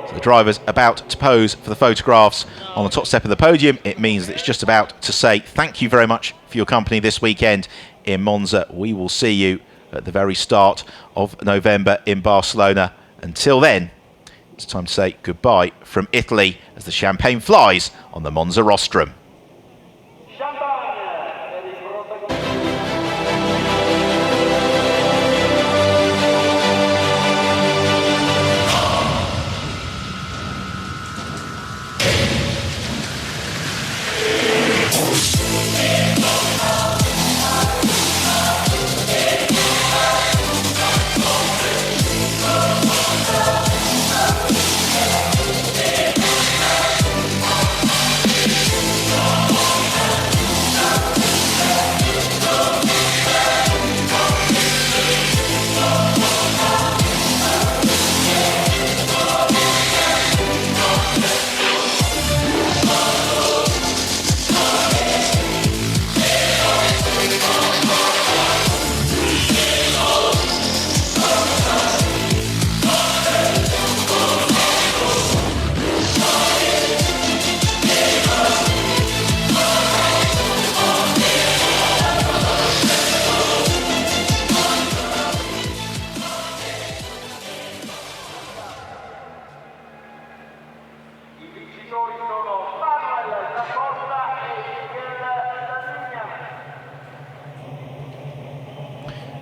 So the drivers about to pose for the photographs on the top step of the podium. It means that it's just about to say thank you very much for your company this weekend in Monza. We will see you at the very start of November in Barcelona. Until then, it's time to say goodbye from Italy as the champagne flies on the Monza rostrum.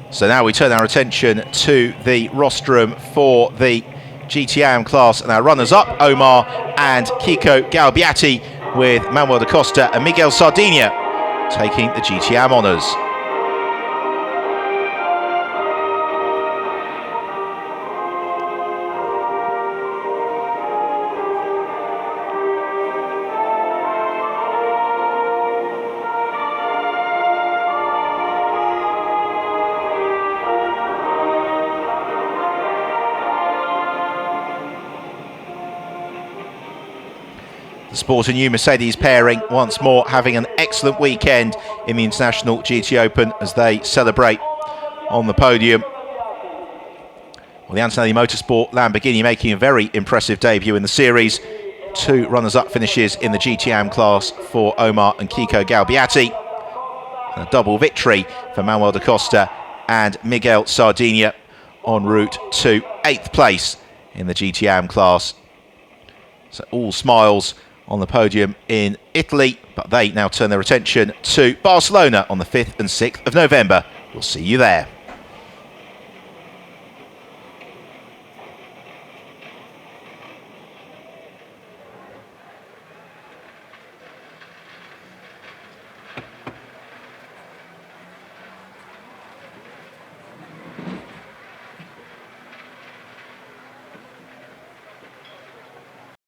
So now we turn our attention to the rostrum for the GTAM class, and our runners-up, Omar and Kiko Galbiati, with Manuel da Costa and Miguel Sardinia taking the GTAM honours. The Sport and New Mercedes pairing once more having an excellent weekend in the International GTOpen as they celebrate on the podium. Well, the Antonelli Motorsport Lamborghini making a very impressive debut in the series. 2 runners-up finishes in the GTAM class for Omar and Kiko Galbiati. And a double victory for Manuel da Costa and Miguel Sardinia en route to 8th place in the GTAM class. So all smiles on the podium in Italy, but they now turn their attention to Barcelona on the 5th and 6th of November. We'll see you there.